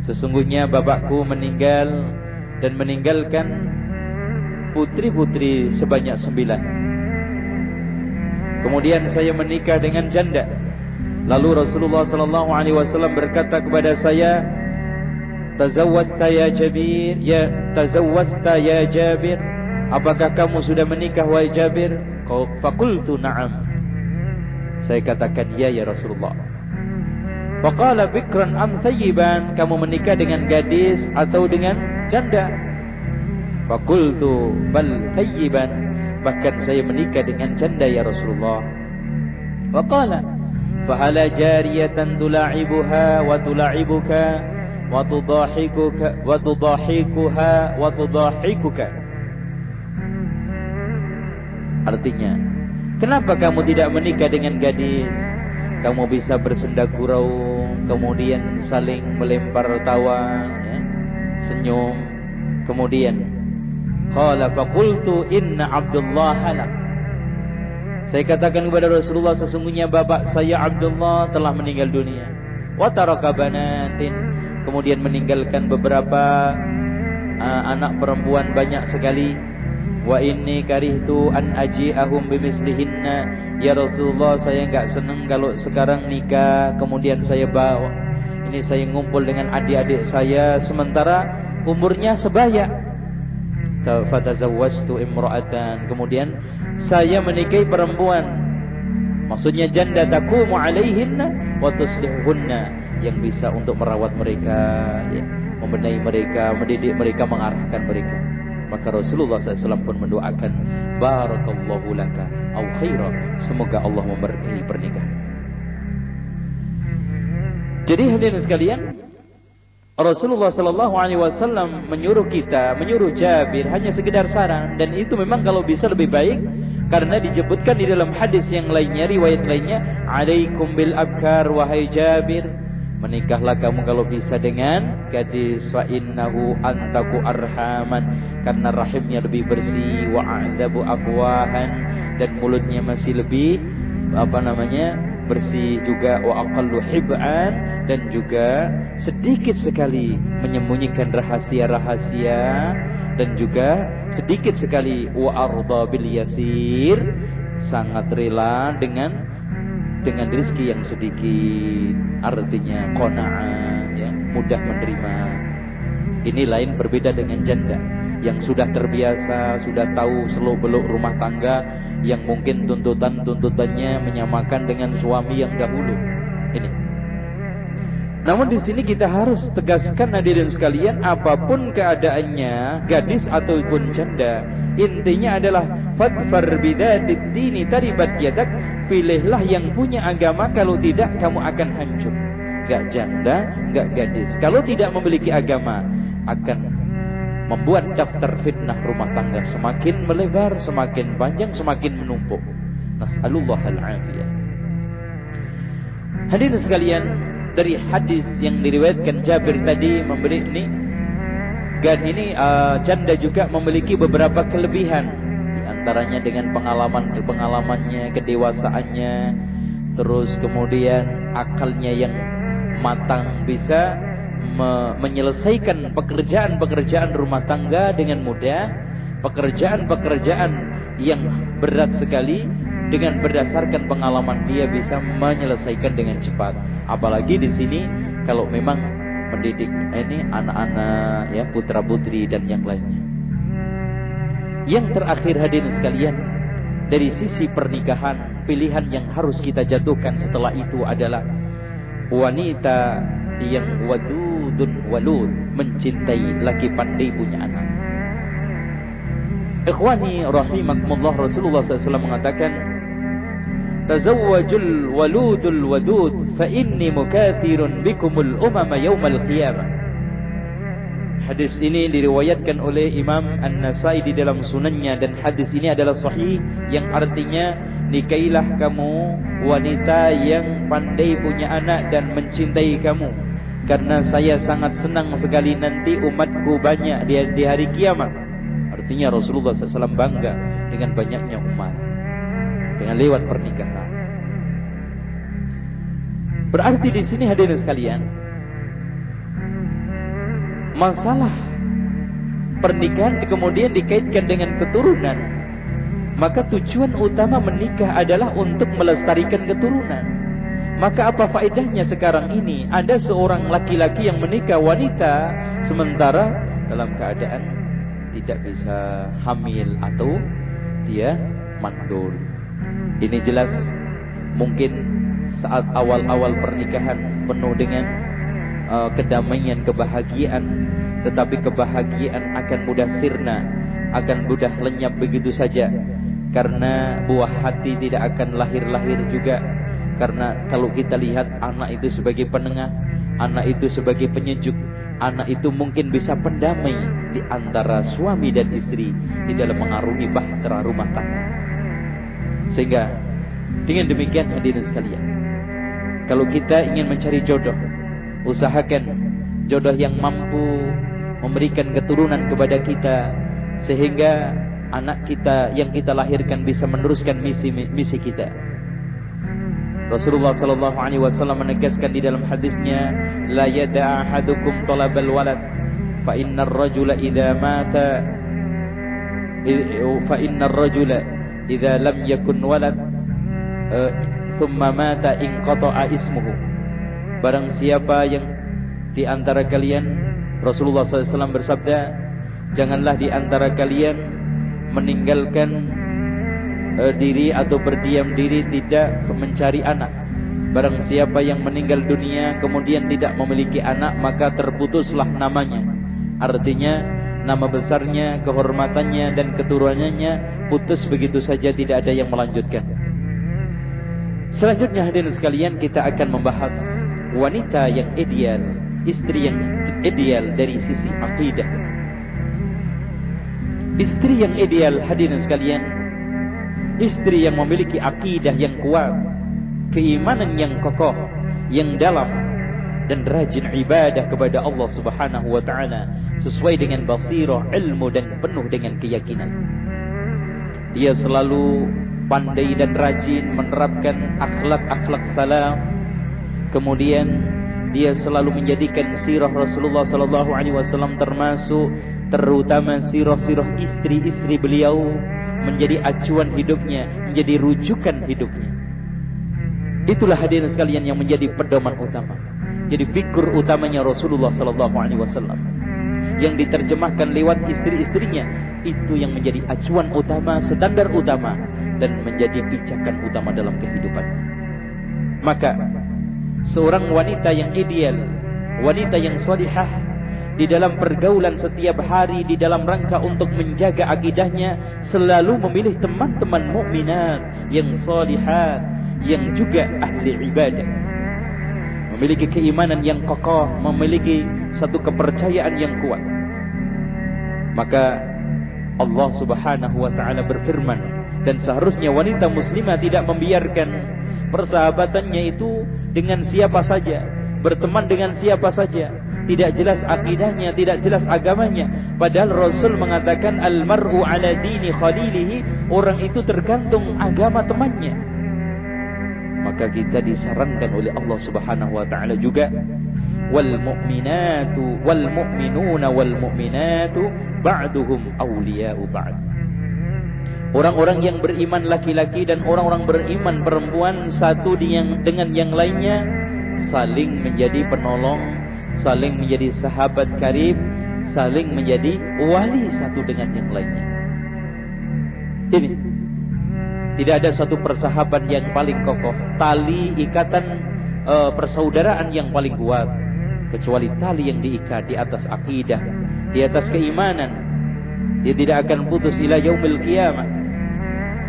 sesungguhnya bapakku meninggal dan meninggalkan putri-putri sebanyak 9. Kemudian saya menikah dengan janda. Lalu Rasulullah sallallahu alaihi wasallam berkata kepada saya, "Tazawwajta ya Jabir, tazawwajta ya Jabir? Apakah kamu sudah menikah wahai Jabir?" Faqultu na'am. Saya katakan ya Rasulullah. Faqala bikran am thayyiban? Kamu menikah dengan gadis atau dengan janda? Faqultu bal thayyiban. Bahkan saya menikah dengan janda ya Rasulullah. Faqala fahala jariyatan tula'ibuha wa tula'ibuka wa tudahikuka wa tudahikuha wa tudahikuka. Artinya, kenapa kamu tidak menikah dengan gadis? Kamu bisa bersenda gurau, kemudian saling melempar tawa, ya, senyum. Kemudian qala faqultu inna Abdullah halak. Saya katakan kepada Rasulullah, sesungguhnya bapak saya Abdullah telah meninggal dunia. Wa taraka banatin, kemudian meninggalkan beberapa anak perempuan banyak sekali. Wa inni karihtu an aji'ahum bimislihinna. Ya Rasulullah, saya enggak senang kalau sekarang nikah kemudian saya bawa, ini saya ngumpul dengan adik-adik saya sementara umurnya sebaya. Fatazawwajtu imra'atan, kemudian saya menikahi perempuan, maksudnya janda, taqumu alaihinna wa tuslihunna, yang bisa untuk merawat mereka, ya, membenahi mereka, mendidik mereka, mengarahkan mereka. Maka Rasulullah SAW pun mendoakan, barakallahu laka au khaira, semoga Allah memberkahi pernikahan. Jadi hadirin sekalian, Rasulullah SAW menyuruh Jabir hanya sekedar saran, dan itu memang kalau bisa lebih baik, karena disebutkan di dalam hadis yang lainnya, riwayat lainnya, alaikum bil abkar, wahai Jabir, menikahlah kamu kalau bisa dengan gadis, fa innahu antaku arhaman, karena rahimnya lebih bersih, wa a'dabu afwahan, dan mulutnya masih lebih bersih juga, wa aqallu hib'an, dan juga sedikit sekali menyembunyikan rahasia-rahasia, dan juga sedikit sekali wa arda bil yasir, sangat rela dengan rezeki yang sedikit, artinya qanaah, ya, mudah menerima. Ini lain berbeda dengan janda yang sudah terbiasa, sudah tahu seluk-beluk rumah tangga, yang mungkin tuntutannya menyamakan dengan suami yang dahulu. Ini. Namun di sini kita harus tegaskan hadirin sekalian, apapun keadaannya, gadis ataupun janda, intinya adalah fadfar bidatid dini taribat yadak, pilihlah yang punya agama, kalau tidak kamu akan hancur. Enggak janda, enggak gadis. Kalau tidak memiliki agama, akan membuat daftar fitnah rumah tangga semakin melebar, semakin panjang, semakin menumpuk. Nas'alullahal afiyah. Hadirin sekalian, dari hadis yang diriwayatkan Jabir tadi memberi ini, janda juga memiliki beberapa kelebihan, di antaranya dengan pengalamannya, kedewasaannya, terus kemudian akalnya yang matang, bisa menyelesaikan pekerjaan-pekerjaan rumah tangga dengan mudah, pekerjaan-pekerjaan yang berat sekali, dengan berdasarkan pengalaman dia bisa menyelesaikan dengan cepat. Apalagi di sini kalau memang mendidik ini anak-anak, ya, putra-putri dan yang lainnya. Yang terakhir hadirin sekalian, dari sisi pernikahan, pilihan yang harus kita jatuhkan setelah itu adalah wanita yang wadudun walud, mencintai, laki pandai punya anak. Ikhwani rahimakumullah, Rasulullah SAW mengatakan, tazawwajul waludul wadud fa inni mukathirun bikumul umama yaumal qiyamah. Hadis ini diriwayatkan oleh Imam An-Nasai di dalam sunannya, dan hadis ini adalah sahih, yang artinya nikailah kamu wanita yang pandai punya anak dan mencintai kamu, karena saya sangat senang sekali nanti umatku banyak di hari kiamat. Artinya Rasulullah SAW bangga dengan banyaknya umat dengan lewat pernikahan. Berarti di sini hadirin sekalian, masalah pernikahan kemudian dikaitkan dengan keturunan. Maka tujuan utama menikah adalah untuk melestarikan keturunan. Maka apa faedahnya sekarang ini ada seorang laki-laki yang menikah wanita sementara dalam keadaan tidak bisa hamil atau dia mandul. Ini jelas mungkin saat awal-awal pernikahan penuh dengan kedamaian, kebahagiaan, tetapi kebahagiaan akan mudah sirna, akan mudah lenyap begitu saja, karena buah hati tidak akan lahir-lahir juga. Karena kalau kita lihat anak itu sebagai penengah, anak itu sebagai penyejuk, anak itu mungkin bisa pendamai di antara suami dan istri di dalam mengarungi bahtera rumah tangga. Sehingga dengan demikian hadirin sekalian, kalau kita ingin mencari jodoh, usahakan jodoh yang mampu memberikan keturunan kepada kita, sehingga anak kita yang kita lahirkan bisa meneruskan misi kita. Rasulullah SAW menegaskan di dalam hadisnya, la yada'a ahadukum talabal walad fa innar rajula idza lam yakun walad thumma mata inqata'a ismuhu. Barang siapa yang di antara kalian, Rasulullah SAW bersabda, janganlah di antara kalian meninggalkan diri atau berdiam diri tidak mencari anak. Barang siapa yang meninggal dunia kemudian tidak memiliki anak, maka terputuslah namanya. Artinya nama besarnya, kehormatannya dan keturunannya putus begitu saja, tidak ada yang melanjutkan. Selanjutnya hadirin sekalian, kita akan membahas wanita yang ideal, istri yang ideal dari sisi akidah. Istri yang ideal hadirin sekalian, istri yang memiliki akidah yang kuat, keimanan yang kokoh, yang dalam, dan rajin ibadah kepada Allah Subhanahu wa taala sesuai dengan basirah, ilmu dan penuh dengan keyakinan. Dia selalu pandai dan rajin menerapkan akhlak-akhlak salaf. Kemudian dia selalu menjadikan sirah Rasulullah sallallahu alaihi wasallam termasuk terutama sirah-sirah istri-istri beliau menjadi acuan hidupnya, menjadi rujukan hidupnya. Itulah hadirin sekalian yang menjadi pedoman utama. Jadi figur utamanya Rasulullah sallallahu alaihi wasallam yang diterjemahkan lewat istri-istrinya, itu yang menjadi acuan utama, standar utama, dan menjadi pijakan utama dalam kehidupan. Maka seorang wanita yang ideal, wanita yang salihah, di dalam pergaulan setiap hari, di dalam rangka untuk menjaga akidahnya, selalu memilih teman-teman mukminat yang salihat, yang juga ahli ibadah, memiliki keimanan yang kokoh, memiliki satu kepercayaan yang kuat. Maka Allah Subhanahu wa taala berfirman, dan seharusnya wanita muslimah tidak membiarkan persahabatannya itu dengan siapa saja, berteman dengan siapa saja, tidak jelas akidahnya, tidak jelas agamanya. Padahal Rasul mengatakan al-mar'u ala dini khalilihi, orang itu tergantung agama temannya. Maka kita disarankan oleh Allah Subhanahu wa taala juga, wal mu'minatu wal mu'minuna wal mu'minatu ba'duhum awliya'u ba'd. Orang-orang yang beriman laki-laki dan orang-orang beriman perempuan satu dengan yang lainnya saling menjadi penolong, saling menjadi sahabat karib, saling menjadi wali satu dengan yang lainnya. Ini tidak ada satu persahabatan yang paling kokoh, tali ikatan persaudaraan yang paling kuat, kecuali tali yang diikat di atas akidah, di atas keimanan. Dia tidak akan putus ila yaumil qiyamah.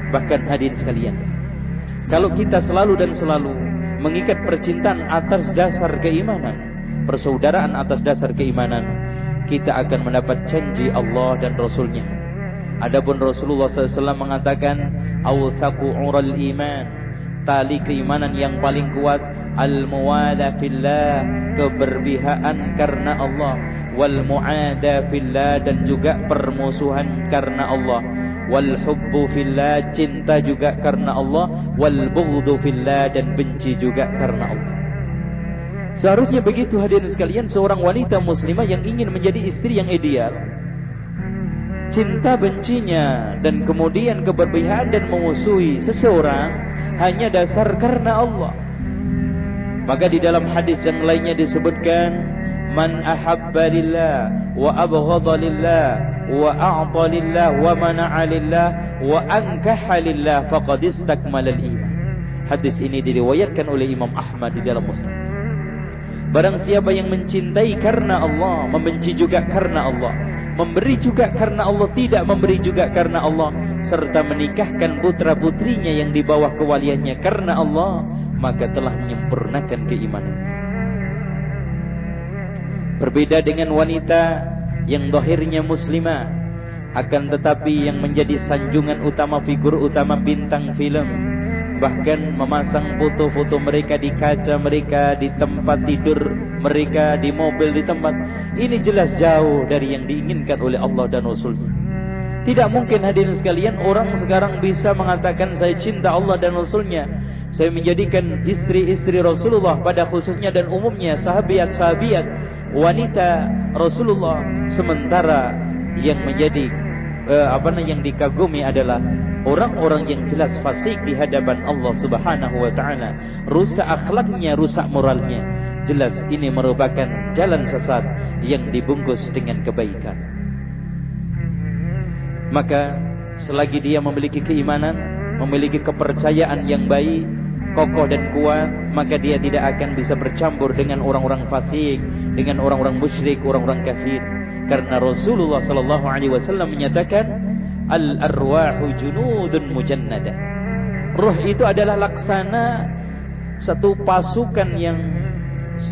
Bahkan hadirin sekalian, kalau kita selalu dan selalu mengikat percintaan atas dasar keimanan, persaudaraan atas dasar keimanan, kita akan mendapat janji Allah dan Rasulnya. Adapun Rasulullah SAW mengatakan, awthaqu ural iman, tali keimanan yang paling kuat, al-muwala fillah, keberpihakan karena Allah, wal mu'ada fillah, dan juga permusuhan karena Allah, wal hubbu fillah, cinta juga karena Allah, wal bughdhu fillah, dan benci juga karena Allah. Seharusnya begitu hadirin sekalian, seorang wanita muslimah yang ingin menjadi istri yang ideal, cinta bencinya dan kemudian keberpihakan dan memusuhi seseorang hanya dasar karena Allah. Maka di dalam hadis yang lainnya disebutkan, man ahabba lillah wa abghadha lillah wa a'ta lillah wa mana'a lillah wa ankaha lillah faqad istakmala al-iman. Hadis ini diriwayatkan oleh Imam Ahmad di dalam Musnad. Barang siapa yang mencintai karena Allah, membenci juga karena Allah, memberi juga karena Allah, tidak memberi juga karena Allah, serta menikahkan putra-putrinya yang di bawah kewaliannya karena Allah, maka telah menyempurnakan keimanannya. Berbeda dengan wanita yang zahirnya muslimah, akan tetapi yang menjadi sanjungan utama, figur utama bintang film, bahkan memasang foto-foto mereka di kaca mereka, di tempat tidur mereka, di mobil, di tempat. Ini jelas jauh dari yang diinginkan oleh Allah dan Rasulnya. Tidak mungkin hadirin sekalian orang sekarang bisa mengatakan saya cinta Allah dan Rasulnya, saya menjadikan istri-istri Rasulullah pada khususnya dan umumnya sahabiat-sahabiat wanita Rasulullah, sementara yang menjadi yang dikagumi adalah orang-orang yang jelas fasik di hadapan Allah Subhanahu wa taala, rusak akhlaknya, rusak moralnya. Jelas ini merupakan jalan sesat yang dibungkus dengan kebaikan. Maka selagi dia memiliki keimanan, memiliki kepercayaan yang baik, kokoh dan kuat, maka dia tidak akan bisa bercampur dengan orang-orang fasik, dengan orang-orang musyrik, orang-orang kafir. Karena Rasulullah sallallahu alaihi wasallam menyatakan al-arwahu junudun mujannadah. Ruh itu adalah laksana satu pasukan yang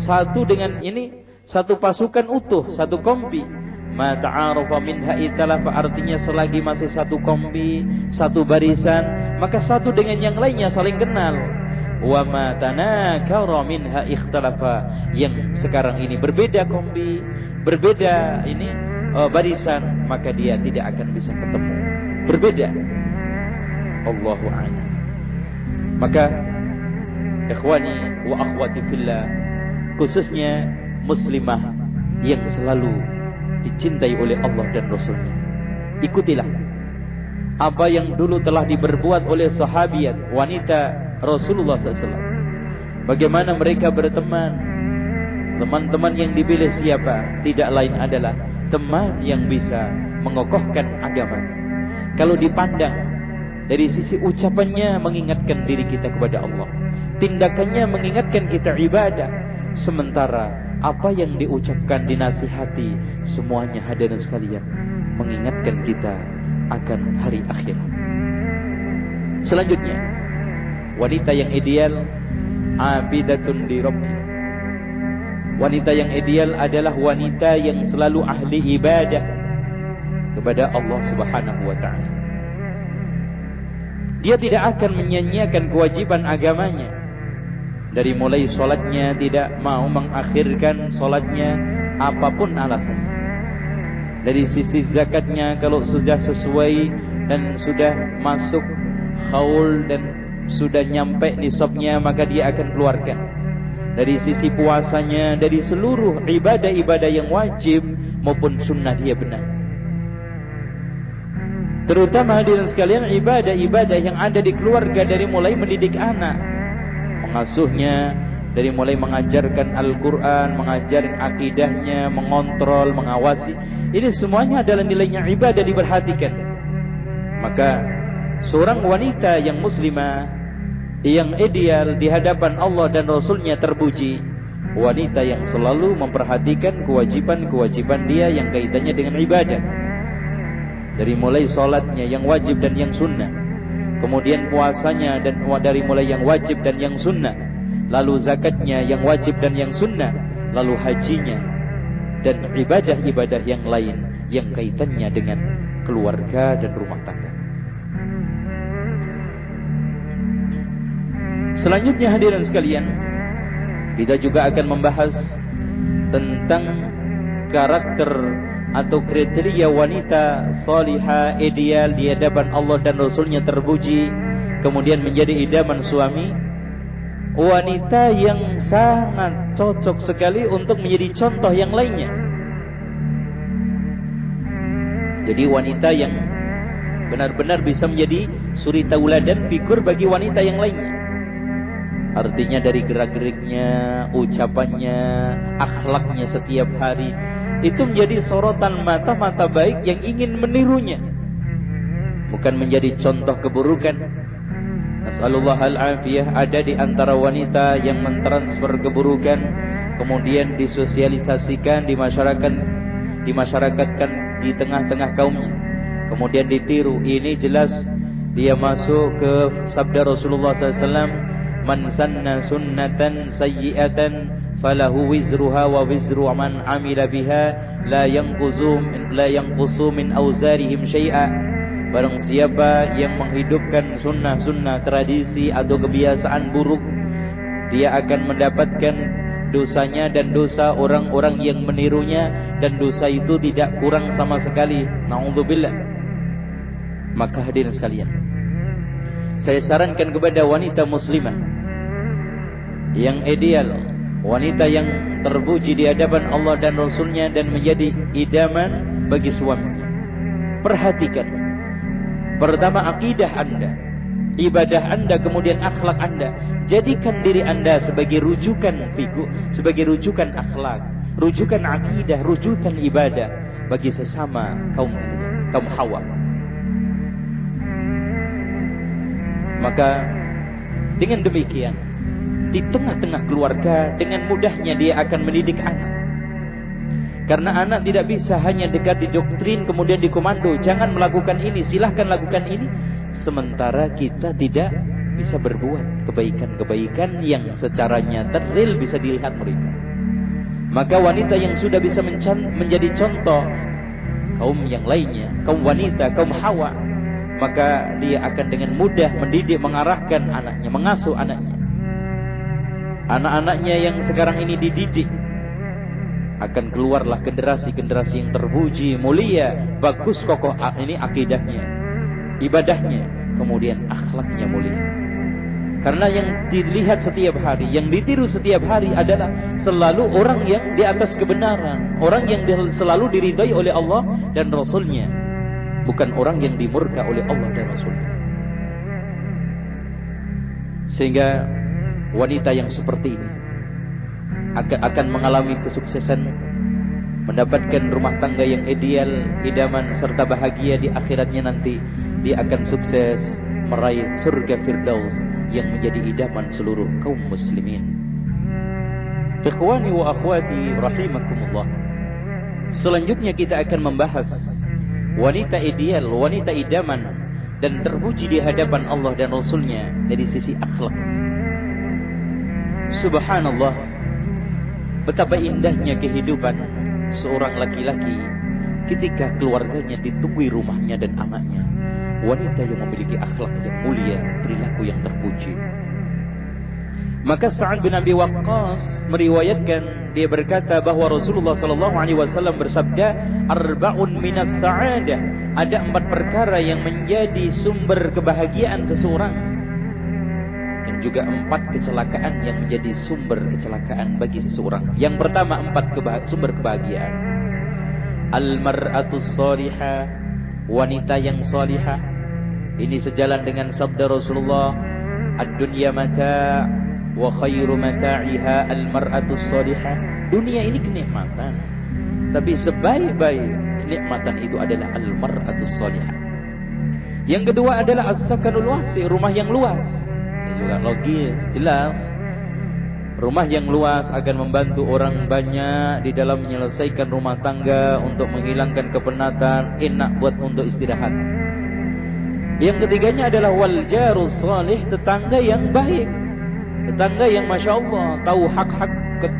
satu dengan ini, satu pasukan utuh, satu kompi. Ma ta'arafa minha italafa, artinya selagi masih satu kompi, satu barisan, maka satu dengan yang lainnya saling kenal. Wa ma tanakara minha ikhtalafa, yang sekarang ini berbeda kompi, berbeda ini barisan, maka dia tidak akan bisa ketemu. Berbeda. Allahu a'lam. Maka ikhwani wa akhwati fillah, khususnya muslimah yang selalu dicintai oleh Allah dan Rasulnya, ikutilah apa yang dulu telah diperbuat oleh sahabiat wanita Rasulullah SAW. Bagaimana mereka berteman. Teman-teman yang dipilih siapa? Tidak lain adalah teman yang bisa mengokohkan agama. Kalau dipandang dari sisi ucapannya mengingatkan diri kita kepada Allah, tindakannya mengingatkan kita ibadah, sementara apa yang diucapkan, dinasihati, semuanya hadirin sekalian mengingatkan kita akan hari akhirat. Selanjutnya, wanita yang ideal abidatun li rabbi. Wanita yang ideal adalah wanita yang selalu ahli ibadah kepada Allah Subhanahu wa taala. Dia tidak akan menyia-nyiakan kewajiban agamanya. Dari mulai sholatnya tidak mau mengakhirkan sholatnya apapun alasannya. Dari sisi zakatnya, kalau sudah sesuai dan sudah masuk haul dan sudah nyampe nisabnya, maka dia akan keluarkan. Dari sisi puasanya, dari seluruh ibadah-ibadah yang wajib maupun sunnah dia benar. Terutama hadirin sekalian, ibadah-ibadah yang ada di keluarga, dari mulai mendidik anak, mengasuhnya, dari mulai mengajarkan Al-Quran, mengajarkan akidahnya, mengontrol, mengawasi, ini semuanya adalah nilainya ibadah diperhatikan. Maka seorang wanita yang muslimah, yang ideal di hadapan Allah dan Rasulnya terpuji, wanita yang selalu memperhatikan kewajiban-kewajiban dia yang kaitannya dengan ibadah. Dari mulai sholatnya yang wajib dan yang sunnah, kemudian puasanya dan dari mulai yang wajib dan yang sunnah, lalu zakatnya yang wajib dan yang sunnah, lalu hajinya, dan ibadah-ibadah yang lain yang kaitannya dengan keluarga dan rumah tangga. Selanjutnya hadirin sekalian, kita juga akan membahas tentang karakter atau kriteria wanita salihah ideal di hadapan Allah dan Rasulnya terpuji, kemudian menjadi idaman suami. Wanita yang sangat cocok sekali untuk menjadi contoh yang lainnya. Jadi wanita yang benar-benar bisa menjadi suri tauladan, figur bagi wanita yang lainnya. Artinya dari gerak-geriknya, ucapannya, akhlaknya setiap hari, itu menjadi sorotan mata-mata baik yang ingin menirunya, bukan menjadi contoh keburukan. Nasallallahu al-afiyah. Ada di antara wanita yang mentransfer keburukan, kemudian disosialisasikan di masyarakat, dimasyarakatkan di tengah-tengah kaumnya, kemudian ditiru. Ini jelas dia masuk ke sabda Rasulullah SAW, man sanna sunnatan sayyi'atan falahu wizruha wa wizru man amila biha la yanqusu min auzarihim syai'a. Barang siapa yang menghidupkan sunnah-sunnah, tradisi atau kebiasaan buruk, dia akan mendapatkan dosanya dan dosa orang-orang yang menirunya, dan dosa itu tidak kurang sama sekali. Na'udzubillah. Maka hadirin sekalian, saya sarankan kepada wanita muslimah yang ideal, wanita yang terpuji di hadapan Allah dan Rasulnya dan menjadi idaman bagi suaminya. Perhatikan, pertama akidah anda, ibadah anda, kemudian akhlak anda. Jadikan diri anda sebagai rujukan figur, sebagai rujukan akhlak, rujukan akidah, rujukan ibadah bagi sesama kaum hawa. Maka dengan demikian, di tengah-tengah keluarga dengan mudahnya dia akan mendidik anak. Karena anak tidak bisa hanya dekat di doktrin kemudian dikomando, jangan melakukan ini, silahkan lakukan ini, sementara kita tidak bisa berbuat kebaikan-kebaikan yang secara nyata real bisa dilihat mereka. Maka wanita yang sudah bisa menjadi contoh kaum yang lainnya, kaum wanita, kaum Hawa, maka dia akan dengan mudah mendidik, mengarahkan anaknya, mengasuh anaknya. Anak-anaknya yang sekarang ini dididik, akan keluarlah generasi-generasi yang terpuji, mulia, bagus, kokoh ini akidahnya, ibadahnya, kemudian akhlaknya mulia. Karena yang dilihat setiap hari, yang ditiru setiap hari adalah selalu orang yang di atas kebenaran, orang yang selalu diridai oleh Allah dan Rasulnya, bukan orang yang dimurka oleh Allah dan Rasulnya. Sehingga wanita yang seperti ini akan mengalami kesuksesan, mendapatkan rumah tangga yang ideal, idaman, serta bahagia di akhiratnya nanti. Dia akan sukses meraih surga Firdaus yang menjadi idaman seluruh kaum muslimin. Ikhwani wa akhwati rahimakumullah. Selanjutnya kita akan membahas wanita ideal, wanita idaman dan terpuji di hadapan Allah dan Rasulnya dari sisi akhlak. Subhanallah, betapa indahnya kehidupan seorang laki-laki ketika keluarganya ditemui rumahnya dan anaknya. Wanita yang memiliki akhlak yang mulia, perilaku yang terpuji. Maka Sa'ad bin Abi Waqqas meriwayatkan, dia berkata bahwa Rasulullah sallallahu alaihi wasallam bersabda, "Arba'un minas sa'adah." Ada 4 perkara yang menjadi sumber kebahagiaan seseorang, dan juga 4 kecelakaan yang menjadi sumber kecelakaan bagi seseorang. Yang pertama, 4 sumber kebahagiaan. Al-mar'atus salihah, wanita yang salihah. Ini sejalan dengan sabda Rasulullah, ad-dunya mata' wa khairu mata'iha al-mar'atus salihah. Dunia ini kenikmatan, tapi sebaik-baik kenikmatan itu adalah al-mar'atus salihah. Yang kedua adalah as-sakanul wasi', rumah yang luas. Ini juga logis, jelas. Rumah yang luas akan membantu orang banyak di dalam menyelesaikan rumah tangga, untuk menghilangkan kepenatan, enak buat untuk istirahat. Yang ketiganya adalah wal jarus salih, tetangga yang baik, tetangga yang masya Allah tahu hak-hak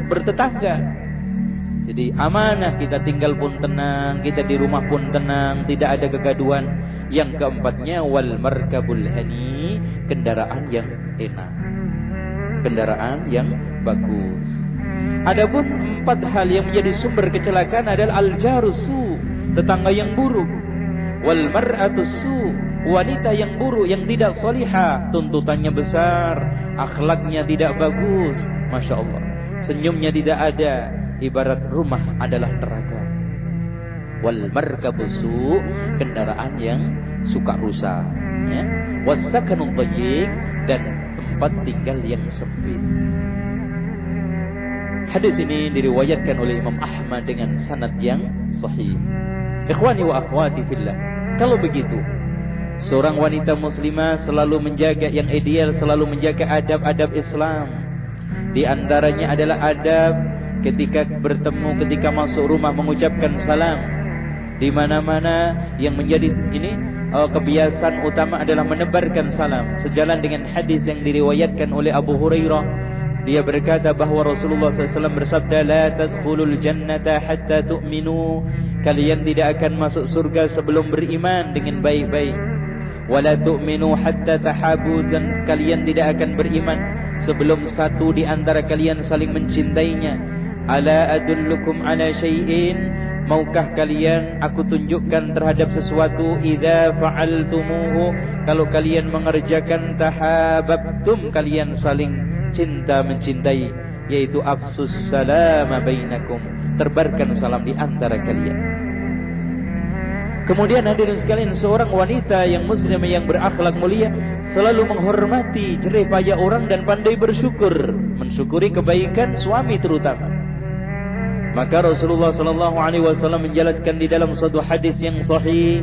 bertetangga. Jadi amanah, kita tinggal pun tenang, kita di rumah pun tenang, tidak ada kegaduhan. Yang keempatnya wal markabul hani, kendaraan yang enak, kendaraan yang bagus. Adapun 4 hal yang menjadi sumber kecelakaan adalah al-jarusu, tetangga yang buruk, wal mar'atusu, wanita yang buruk, yang tidak salihah, tuntutannya besar, akhlaknya tidak bagus, masya Allah, senyumnya tidak ada, ibarat rumah adalah neraka. Wal markabusu, kendaraan yang suka rusak, ya. Wasakanun thayyib, dan tempat tinggal yang sempit. Hadis ini diriwayatkan oleh Imam Ahmad dengan sanad yang sahih. Ikhwani wa akhwati fillah, kalau begitu seorang wanita muslimah selalu menjaga yang ideal, selalu menjaga adab-adab Islam. Di antaranya adalah adab ketika bertemu, ketika masuk rumah mengucapkan salam. Di mana-mana yang menjadi ini kebiasaan utama adalah menebarkan salam. Sejalan dengan hadis yang diriwayatkan oleh Abu Hurairah, dia berkata bahwa Rasulullah SAW bersabda, "La tadkhulul jannata hatta tu'minu." Kalian tidak akan masuk surga sebelum beriman dengan baik-baik. "Wala tu'minu hatta tahabu." Dan kalian tidak akan beriman sebelum satu di antara kalian saling mencintainya. "Ala adullukum ala syai'in." Maukah kalian aku tunjukkan terhadap sesuatu, idza fa'altumuhu, kalau kalian mengerjakan, tahabbtum, kalian saling cinta mencintai, yaitu afsus salama bainakum, terbarkan salam di antara kalian. Kemudian hadirin sekalian, seorang wanita yang muslimah yang berakhlak mulia selalu menghormati jerih payah orang dan pandai bersyukur, mensyukuri kebaikan suami terutama. Maka Rasulullah sallallahu alaihi wasallam menjelaskan di dalam suatu hadis yang sahih,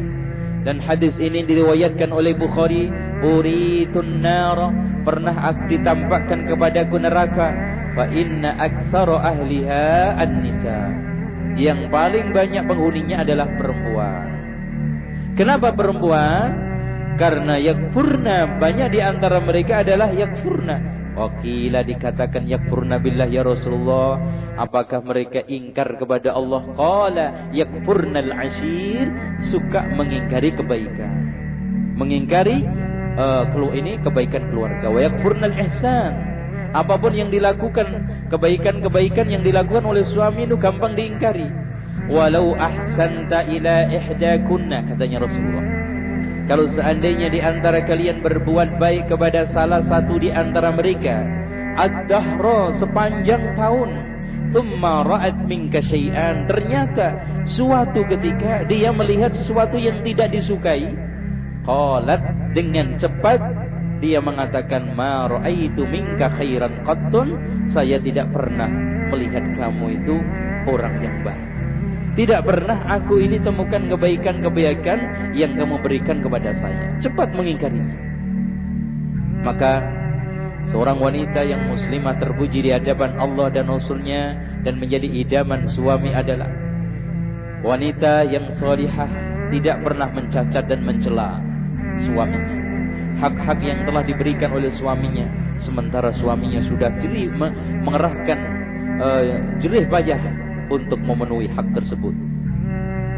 dan hadis ini diriwayatkan oleh Bukhari, "Uritun nar," pernah ditampakkan kepadaku neraka, "fa inna aktsara ahliha an-nisa." Yang paling banyak penghuninya adalah perempuan. Kenapa perempuan? Karena yakfurna, banyak di antara mereka adalah yakfurna. Wakila dikatakan yakfurna billah ya Rasulullah, apakah mereka ingkar kepada Allah? Qala yakfurnal ashir, suka mengingkari kebaikan. Mengingkari kebaikan keluarga. Wa yakfurnal ihsan, apapun yang dilakukan, kebaikan-kebaikan yang dilakukan oleh suami itu gampang diingkari. Walau ahsanta ila ihdakunna, katanya Rasulullah, kalau seandainya di antara kalian berbuat baik kepada salah satu di antara mereka, ad-dahra, sepanjang tahun, thumma ra'at minka syai'an, ternyata suatu ketika dia melihat sesuatu yang tidak disukai, qalat, dengan cepat dia mengatakan, ma ra'aitu minka khairan qattun, saya tidak pernah melihat kamu itu orang yang baik. Tidak pernah aku ini temukan kebaikan-kebaikan yang kamu berikan kepada saya. Cepat mengingkarinya. Maka seorang wanita yang muslimah terpuji di hadapan Allah dan Rasulnya dan menjadi idaman suami adalah wanita yang salihah, tidak pernah mencacat dan mencela suaminya. Hak-hak yang telah diberikan oleh suaminya, sementara suaminya sudah mengerahkan jerih payah untuk memenuhi hak tersebut.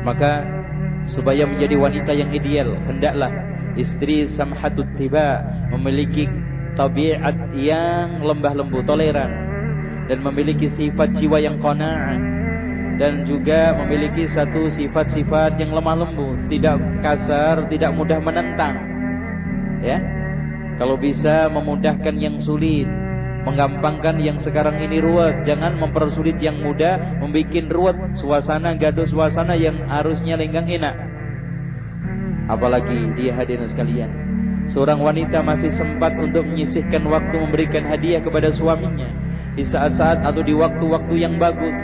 Maka supaya menjadi wanita yang ideal, hendaklah istri samhatut tiba, memiliki tabiat yang lembah lembut, toleran, dan memiliki sifat jiwa yang qanaah, dan juga memiliki satu sifat-sifat yang lemah lembut, tidak kasar, tidak mudah menentang. Ya, kalau bisa memudahkan yang sulit, menggampangkan yang sekarang ini ruwet. Jangan mempersulit yang mudah, membuat ruwet suasana, gaduh suasana yang harusnya lenggang enak. Apalagi dia, hadirin sekalian, seorang wanita masih sempat untuk menyisihkan waktu memberikan hadiah kepada suaminya di saat-saat atau di waktu-waktu yang bagus.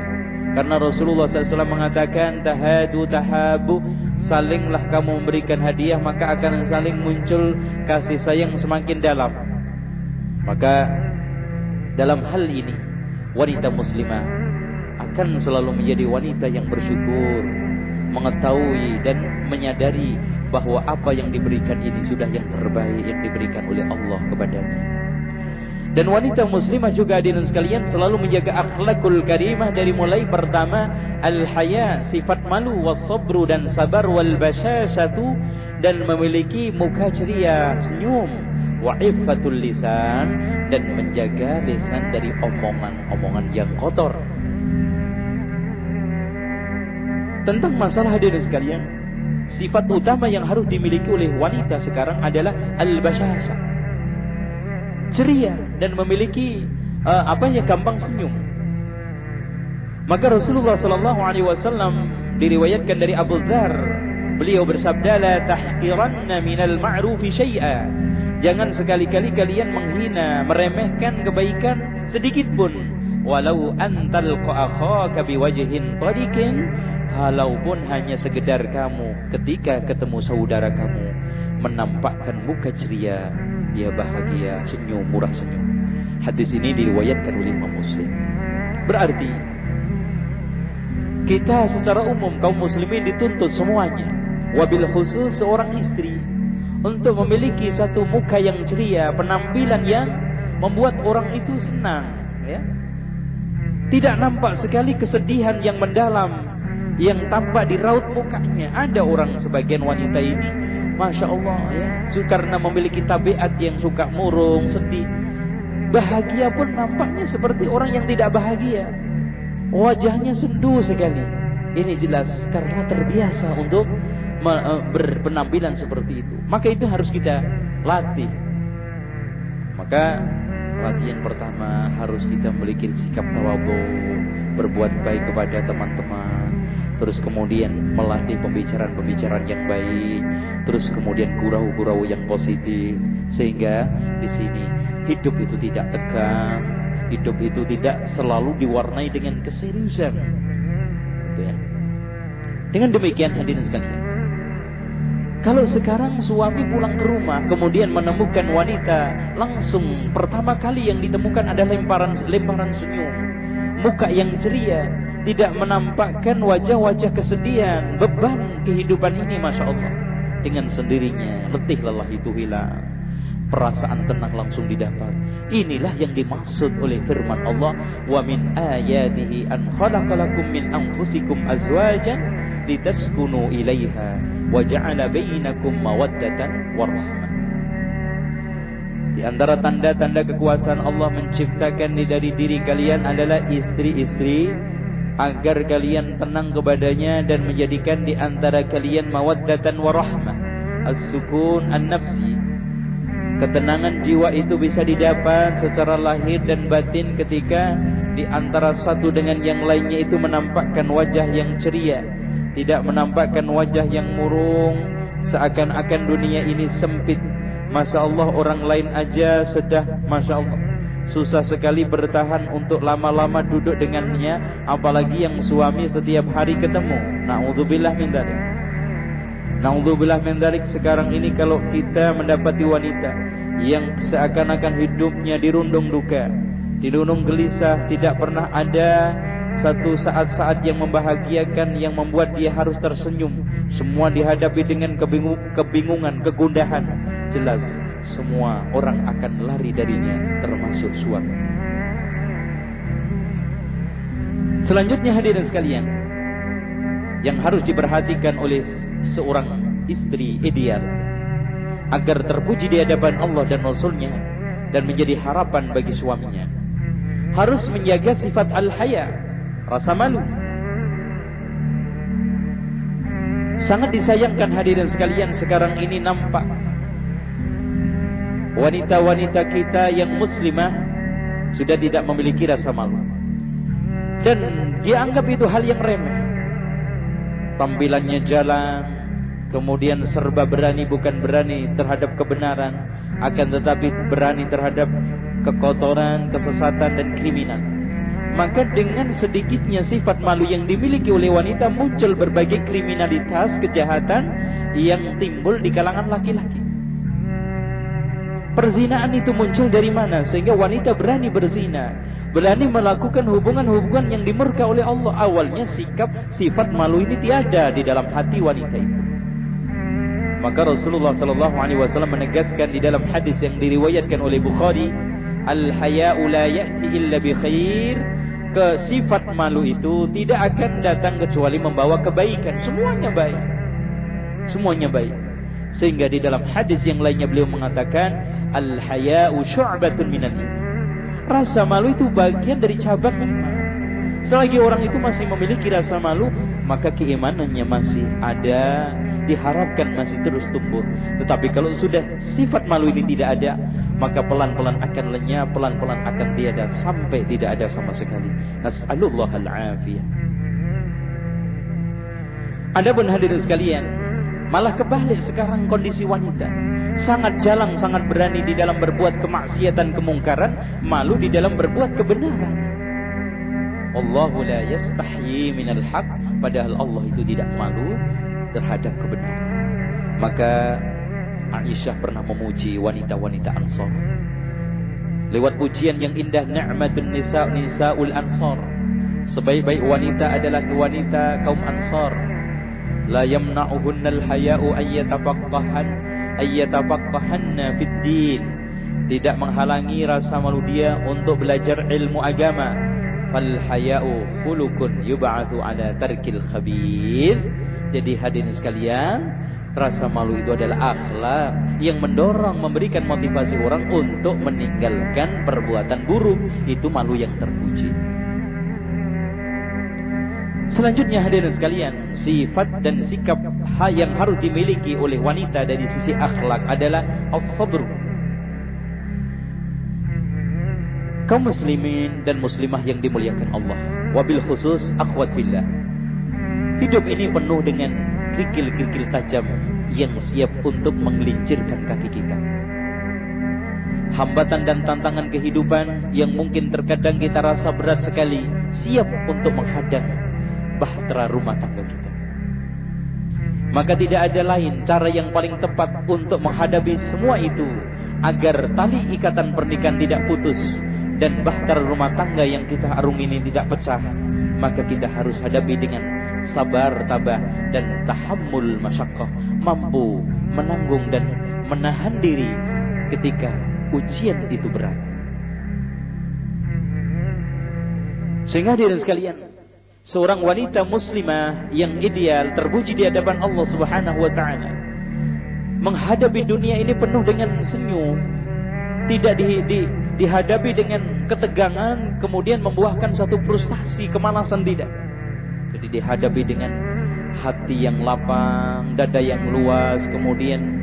Karena Rasulullah SAW mengatakan, tahadu tahabu, salinglah kamu memberikan hadiah, maka akan saling muncul kasih sayang semakin dalam. Maka dalam hal ini, wanita muslimah akan selalu menjadi wanita yang bersyukur, mengetahui dan menyadari bahwa apa yang diberikan ini sudah yang terbaik yang diberikan oleh Allah kepadanya. Dan wanita muslimah juga, hadirin sekalian, selalu menjaga akhlakul karimah, dari mulai pertama al-haya, sifat malu, was-sabru, dan sabar, wal basyashatu, dan memiliki muka ceria, senyum, wa iffatul lisan, dan menjaga lisan dari omongan-omongan yang kotor. Tentang masalah, hadirin sekalian, sifat utama yang harus dimiliki oleh wanita sekarang adalah al-basyasha, ceria, dan memiliki gampang senyum. Maka Rasulullah SAW diriwayatkan dari Abu Dzar, beliau bersabda, la tahqiranna minal ma'rufi syai'a, jangan sekali-kali kalian menghina, meremehkan kebaikan sedikit pun. Walau antalqa akhaka biwajhin tariqin, walaupun hanya sekedar kamu ketika ketemu saudara kamu menampakkan muka ceria, dia bahagia, senyum, murah senyum. Hadis ini diriwayatkan oleh Imam Muslim. Berarti kita secara umum kaum muslimin dituntut semuanya, wabil khusus seorang istri, untuk memiliki satu muka yang ceria, penampilan yang membuat orang itu senang, ya. Tidak nampak sekali kesedihan yang mendalam yang tampak di raut mukanya. Ada orang, sebagian wanita ini, masya Allah, ya, karena memiliki tabiat yang suka murung, sedih, bahagia pun nampaknya seperti orang yang tidak bahagia. Wajahnya sendu sekali. Ini jelas karena terbiasa untuk berpenampilan seperti itu. Maka itu harus kita latih. Maka latihan pertama harus kita memiliki sikap tawadhu, berbuat baik kepada teman-teman, terus kemudian melatih pembicaraan-pembicaraan yang baik, terus kemudian gurau-gurau yang positif, sehingga di sini hidup itu tidak tegang, hidup itu tidak selalu diwarnai dengan keseriusan. Gitu ya. Dengan demikian, hadirin sekalian, kalau sekarang suami pulang ke rumah kemudian menemukan wanita, langsung pertama kali yang ditemukan adalah lemparan senyum, muka yang ceria, tidak menampakkan wajah-wajah kesedihan, beban kehidupan ini, Masya Allah. Dengan sendirinya letih lelah itu hilang, perasaan tenang langsung didapat. Inilah yang dimaksud oleh firman Allah, wa min ayatihi an khalaqalakum min anfusikum azwajan litaskunu ilaiha wa ja'ala bainakum mawaddatan warahmah. Di antara tanda-tanda kekuasaan Allah menciptakan dari diri kalian adalah istri-istri, agar kalian tenang kepadanya dan menjadikan di antara kalian mawaddatan warahmah, as-sukun an-nafsi. Ketenangan jiwa itu bisa didapat secara lahir dan batin ketika di antara satu dengan yang lainnya itu menampakkan wajah yang ceria, tidak menampakkan wajah yang murung, seakan-akan dunia ini sempit. Masya Allah, orang lain aja sudah Masya Allah susah sekali bertahan untuk lama-lama duduk dengannya, apalagi yang suami setiap hari ketemu. Na'udzubillah min dzalik. Na'udzubillah min dzalik. Sekarang ini kalau kita mendapati wanita yang seakan-akan hidupnya dirundung duka, dirundung gelisah, tidak pernah ada satu saat-saat yang membahagiakan, yang membuat dia harus tersenyum, semua dihadapi dengan kebingungan, kegundahan, jelas semua orang akan lari darinya, termasuk suami. Selanjutnya hadirin sekalian, yang harus diperhatikan oleh seorang istri ideal agar terpuji di hadapan Allah dan Rasulnya dan menjadi harapan bagi suaminya, harus menjaga sifat al-haya, rasa malu. Sangat disayangkan hadirin sekalian, sekarang ini nampak wanita-wanita kita yang muslimah sudah tidak memiliki rasa malu, dan dia anggap itu hal yang remeh. Tampilannya jalan, kemudian serba berani, bukan berani terhadap kebenaran, akan tetapi berani terhadap kekotoran, kesesatan dan kriminal. Maka dengan sedikitnya sifat malu yang dimiliki oleh wanita, muncul berbagai kriminalitas, kejahatan yang timbul di kalangan laki-laki. Perzinaan itu muncul dari mana? Sehingga wanita berani berzina, berani melakukan hubungan-hubungan yang dimurka oleh Allah. Awalnya sifat malu ini tiada di dalam hati wanita itu. Maka Rasulullah SAW menegaskan di dalam hadis yang diriwayatkan oleh Bukhari, al-haya'u la ya'ti illa bi khair. Sifat malu itu tidak akan datang kecuali membawa kebaikan. Semuanya baik, semuanya baik. Sehingga di dalam hadis yang lainnya beliau mengatakan, al-haya'u syu'batun minal iman. Rasa malu itu bagian dari cabang iman. Selagi orang itu masih memiliki rasa malu, maka keimanannya masih ada, diharapkan masih terus tumbuh. Tetapi kalau sudah sifat malu ini tidak ada, maka pelan-pelan akan lenyap, pelan-pelan akan tiada, sampai tidak ada sama sekali. Nas'alullah al-afiyah. Adapun hadirin sekalian, malah kebalik sekarang kondisi wanita. Sangat jalang, sangat berani di dalam berbuat kemaksiatan, kemungkaran, malu di dalam berbuat kebenaran. Allahu la yastahyi minal haq, padahal Allah itu tidak malu terhadap kebenaran. Maka Aisyah pernah memuji wanita-wanita Ansar lewat pujian yang indah, ni'matun nisaul Ansar. Sebaik-baik wanita adalah wanita kaum Ansar. La yamna'uhunnal haya'u ayyatafaqqahanna fid din. Tidak menghalangi rasa malu dia untuk belajar ilmu agama. Fal haya'u khuluqun yub'atsu ala tarkil khabith. Jadi hadirin sekalian, rasa malu itu adalah akhlak yang mendorong, memberikan motivasi orang untuk meninggalkan perbuatan buruk. Itu malu yang terpuji. Selanjutnya hadirin sekalian, sifat dan sikap yang harus dimiliki oleh wanita dari sisi akhlak adalah as-sabr. Kaum muslimin dan muslimah yang dimuliakan Allah, wabil khusus akhwat fillah, hidup ini penuh dengan kerikil-kerikil tajam yang siap untuk menggelincirkan kaki kita. Hambatan dan tantangan kehidupan yang mungkin terkadang kita rasa berat sekali, siap untuk menghadang bahtera rumah tangga kita. Maka tidak ada lain cara yang paling tepat untuk menghadapi semua itu, agar tali ikatan pernikahan tidak putus, dan bahtera rumah tangga yang kita arung ini tidak pecah, maka kita harus hadapi dengan sabar, tabah, dan tahammul masyaqqah, mampu menanggung dan menahan diri ketika ujian itu berat. Sehingga hadirin sekalian, seorang wanita muslimah yang ideal, terpuji di hadapan Allah Subhanahu wa taala, menghadapi dunia ini penuh dengan senyum, tidak dihadapi dengan ketegangan kemudian membuahkan satu frustasi, kemalasan, tidak. Jadi dihadapi dengan hati yang lapang, dada yang luas, kemudian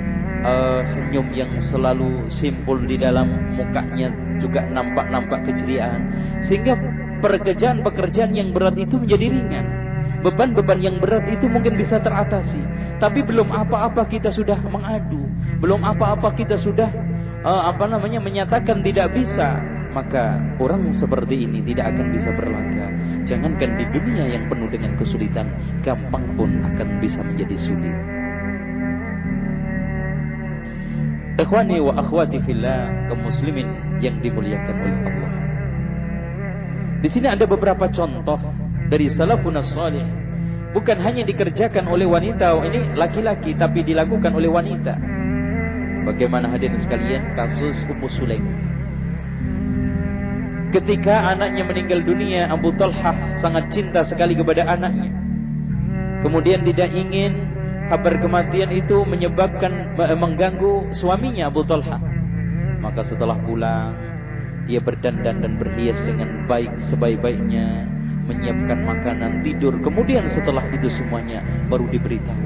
senyum yang selalu simpul di dalam mukanya juga nampak keceriaan, sehingga pekerjaan yang berat itu menjadi ringan. Beban-beban yang berat itu mungkin bisa teratasi. Tapi belum apa-apa kita sudah mengadu, belum apa-apa kita sudah menyatakan tidak bisa. Maka orang seperti ini tidak akan bisa berlaga. Jangankan di dunia yang penuh dengan kesulitan, gampang pun akan bisa menjadi sulit. Ikhwani wa akhwati fillah, kaum muslimin yang dimuliakan oleh Allah. Di sini ada beberapa contoh dari salafun salih, bukan hanya dikerjakan oleh wanita ini laki-laki, tapi dilakukan oleh wanita. Bagaimana hadirin sekalian kasus Ummu Sulaim. Ketika anaknya meninggal dunia, Abu Talhah sangat cinta sekali kepada anaknya. Kemudian tidak ingin kabar kematian itu mengganggu suaminya Abu Talhah. Maka setelah pulang, dia berdandan dan berhias dengan baik sebaik-baiknya, menyiapkan makanan, tidur. Kemudian setelah itu semuanya baru diberitahu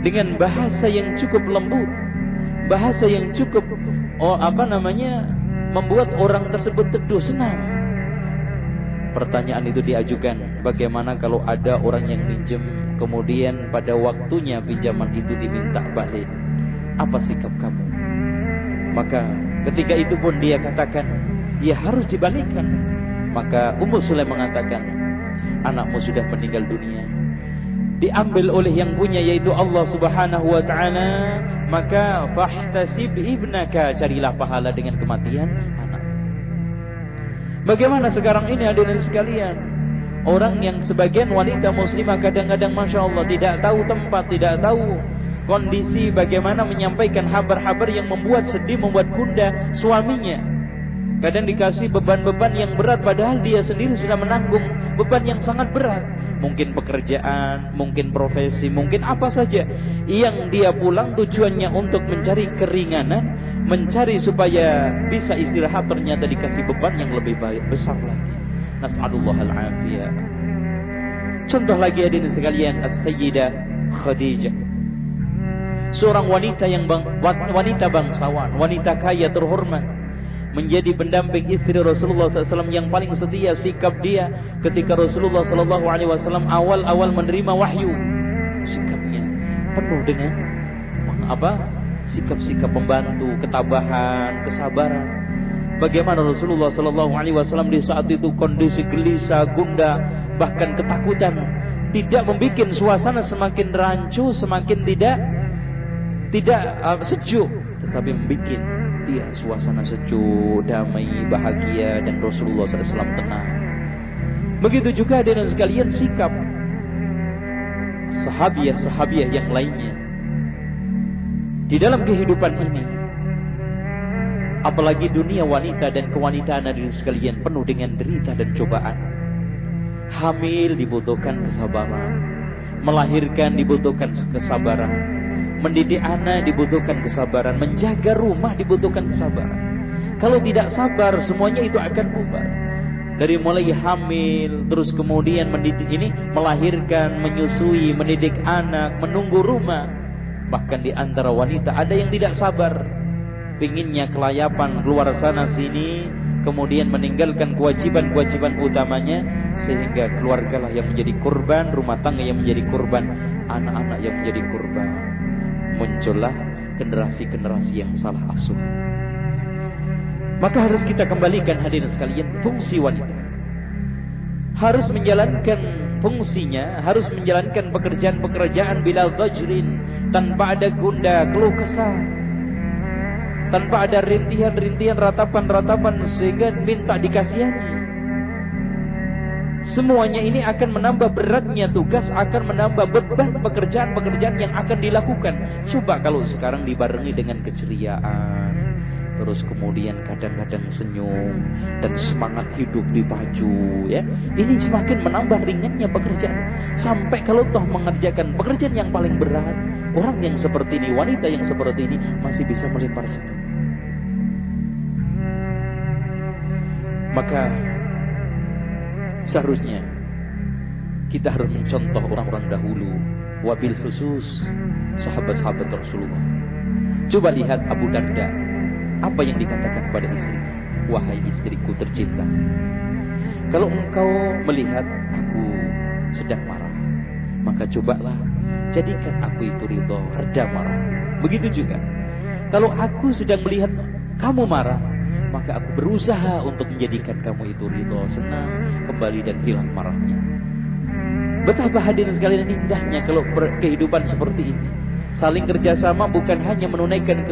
dengan bahasa yang cukup lembut, bahasa yang cukup membuat orang tersebut teduh, senang. Pertanyaan itu diajukan, bagaimana kalau ada orang yang minjem, kemudian pada waktunya pinjaman itu diminta balik, apa sikap kamu? Maka ketika itu pun dia katakan, ya harus dibalikkan. Maka Ummu Sulaim mengatakan, anakmu sudah meninggal dunia, diambil oleh yang punya yaitu Allah Subhanahu wa taala, maka fahtasib ibnaka, carilah pahala dengan kematian anak. Bagaimana sekarang ini hadirin sekalian, orang yang sebagian wanita muslimah kadang-kadang Masya Allah tidak tahu tempat, tidak tahu kondisi, bagaimana menyampaikan kabar-kabar yang membuat sedih, membuat gundah suaminya. Kadang dikasih beban-beban yang berat, padahal dia sendiri sudah menanggung beban yang sangat berat. Mungkin pekerjaan, mungkin profesi, mungkin apa saja yang dia pulang tujuannya untuk mencari keringanan, mencari supaya bisa istirahat, ternyata dikasih beban yang lebih besar lagi. Nas'alullah al-afiyah. Contoh lagi hadirin sekalian, As-Sayyidah Khadijah, seorang wanita wanita bangsawan, wanita kaya terhormat, menjadi pendamping istri Rasulullah SAW yang paling setia. Sikap dia ketika Rasulullah SAW awal-awal menerima wahyu, sikapnya penuh dengan sikap-sikap pembantu, ketabahan, kesabaran. Bagaimana Rasulullah SAW di saat itu kondisi gelisah, gundah, bahkan ketakutan, tidak membuat suasana semakin rancu, semakin tidak sejuk, tetapi membuat dia suasana sejuk, damai, bahagia, dan Rasulullah SAW tenang. Begitu juga dengan sekalian sikap sahabiah yang lainnya di dalam kehidupan ini. Apalagi dunia wanita dan kewanitaan hadirin sekalian penuh dengan derita dan cobaan. Hamil dibutuhkan kesabaran, melahirkan dibutuhkan kesabaran, mendidik anak dibutuhkan kesabaran, menjaga rumah dibutuhkan kesabaran. Kalau tidak sabar, semuanya itu akan bubar. Dari mulai hamil, terus kemudian mendidik ini, melahirkan, menyusui, mendidik anak, menunggu rumah. Bahkan di antara wanita ada yang tidak sabar, pinginnya kelayapan keluar sana sini, kemudian meninggalkan kewajiban-kewajiban utamanya, sehingga keluargalah yang menjadi korban, rumah tangga yang menjadi korban, anak-anak yang menjadi korban. Muncullah generasi-generasi yang salah asuh. Maka harus kita kembalikan hadirin sekalian fungsi wanita. Harus menjalankan fungsinya, harus menjalankan pekerjaan-pekerjaan bila dhajrin, tanpa ada gundah, keluh kesah. tanpa ada rintihan-rintihan, ratapan-ratapan sehingga minta dikasihani. Semuanya ini akan menambah beratnya tugas, akan menambah beban pekerjaan-pekerjaan yang akan dilakukan. Coba kalau sekarang dibarengi dengan keceriaan, terus kemudian kadang-kadang senyum dan semangat hidup dipacu, ya. Ini semakin menambah ringannya pekerjaan. Sampai kalau toh mengerjakan pekerjaan yang paling berat, orang yang seperti ini, wanita yang seperti ini masih bisa melempar senyum. Maka seharusnya kita harus mencontoh orang-orang dahulu, wabil khusus sahabat-sahabat Rasulullah. Coba lihat Abu Darda, apa yang dikatakan kepada istri? Wahai istriku tercinta, kalau engkau melihat aku sedang marah, maka cobalah jadikan aku itu ridho, reda marah. Begitu juga kalau aku sedang melihat kamu marah, maka aku berusaha untuk menjadikan kamu itu ridho, senang, kembali dan hilang marahnya. Betapa hadirin sekalian indahnya kalau kehidupan seperti ini. Saling kerjasama bukan hanya menunaikan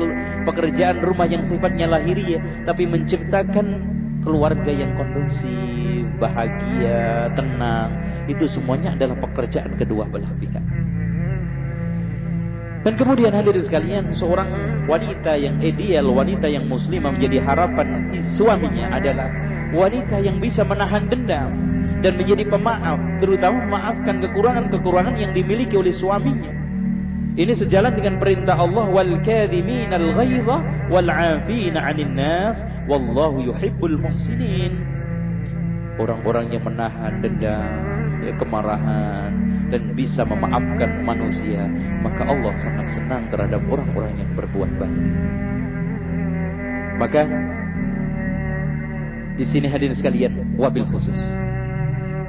pekerjaan rumah yang sifatnya lahiriah, tapi menciptakan keluarga yang kondusif, bahagia, tenang. Itu semuanya adalah pekerjaan kedua belah pihak. Dan kemudian hadirin sekalian, seorang wanita yang ideal, wanita yang muslimah menjadi harapan suaminya adalah wanita yang bisa menahan dendam dan menjadi pemaaf, terutama memaafkan kekurangan-kekurangan yang dimiliki oleh suaminya. Ini sejalan dengan perintah Allah, wal kadhiminal ghaidha wal 'afina 'anil nas wallahu yuhibbul muhsinin. Orang-orang yang menahan dendam, kemarahan dan bisa memaafkan manusia, maka Allah sangat senang terhadap orang-orang yang berbuat baik. Maka di sini hadirin sekalian, wabil khusus,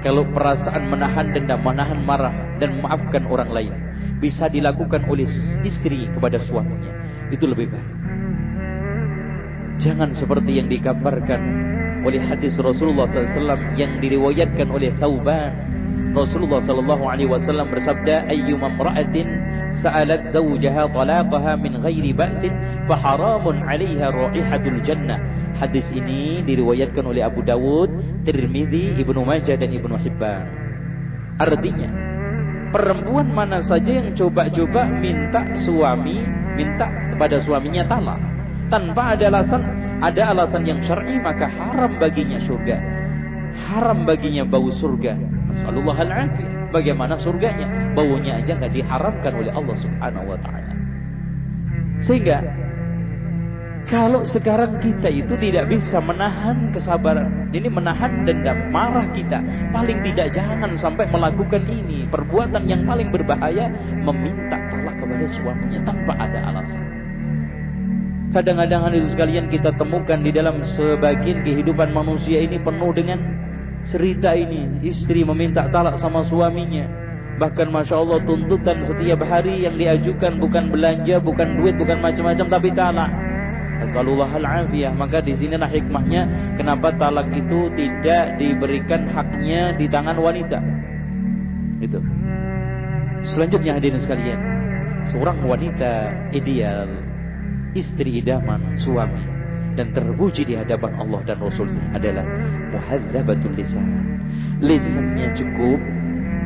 kalau perasaan menahan dendam, menahan marah dan memaafkan orang lain bisa dilakukan oleh istri kepada suaminya, itu lebih baik. Jangan seperti yang digambarkan oleh hadis Rasulullah SAW yang diriwayatkan oleh Thauban. Rasulullah SAW bersabda, ayyuma imra'atin sa'alat zawjaha talaqaha min ghairi ba'sin faharamun 'alaiha raihatul jannah. Hadis ini diriwayatkan oleh Abu Dawud, Tirmidzi, Ibnu Majah dan Ibnu Hibban. Artinya, perempuan mana saja yang coba-coba minta kepada suaminya talak tanpa ada alasan yang syar'i, maka haram baginya surga, haram baginya bau surga. Nasallallahu al-afiyah. Bagaimana surganya? Baunya aja enggak diharamkan oleh Allah Subhanahu wa taala. Sehingga kalau sekarang kita itu tidak bisa menahan kesabaran, ini menahan dendam, marah kita, paling tidak jangan sampai melakukan ini. Perbuatan yang paling berbahaya, meminta talak kepada suaminya tanpa ada alasan. Kadang-kadang hadirin sekalian kita temukan di dalam sebagian kehidupan manusia ini penuh dengan cerita ini. Istri meminta talak sama suaminya. Bahkan Masya Allah, tuntutan setiap hari yang diajukan bukan belanja, bukan duit, bukan macam-macam, tapi talak. Nasallallahu al-afiyah. Maka di sinilah hikmahnya kenapa talak itu tidak diberikan haknya di tangan wanita. Itu. Selanjutnya hadirin sekalian, seorang wanita ideal, istri idaman suami dan terpuji di hadapan Allah dan Rasulnya adalah muhazzabatul lisan. Lisannya cukup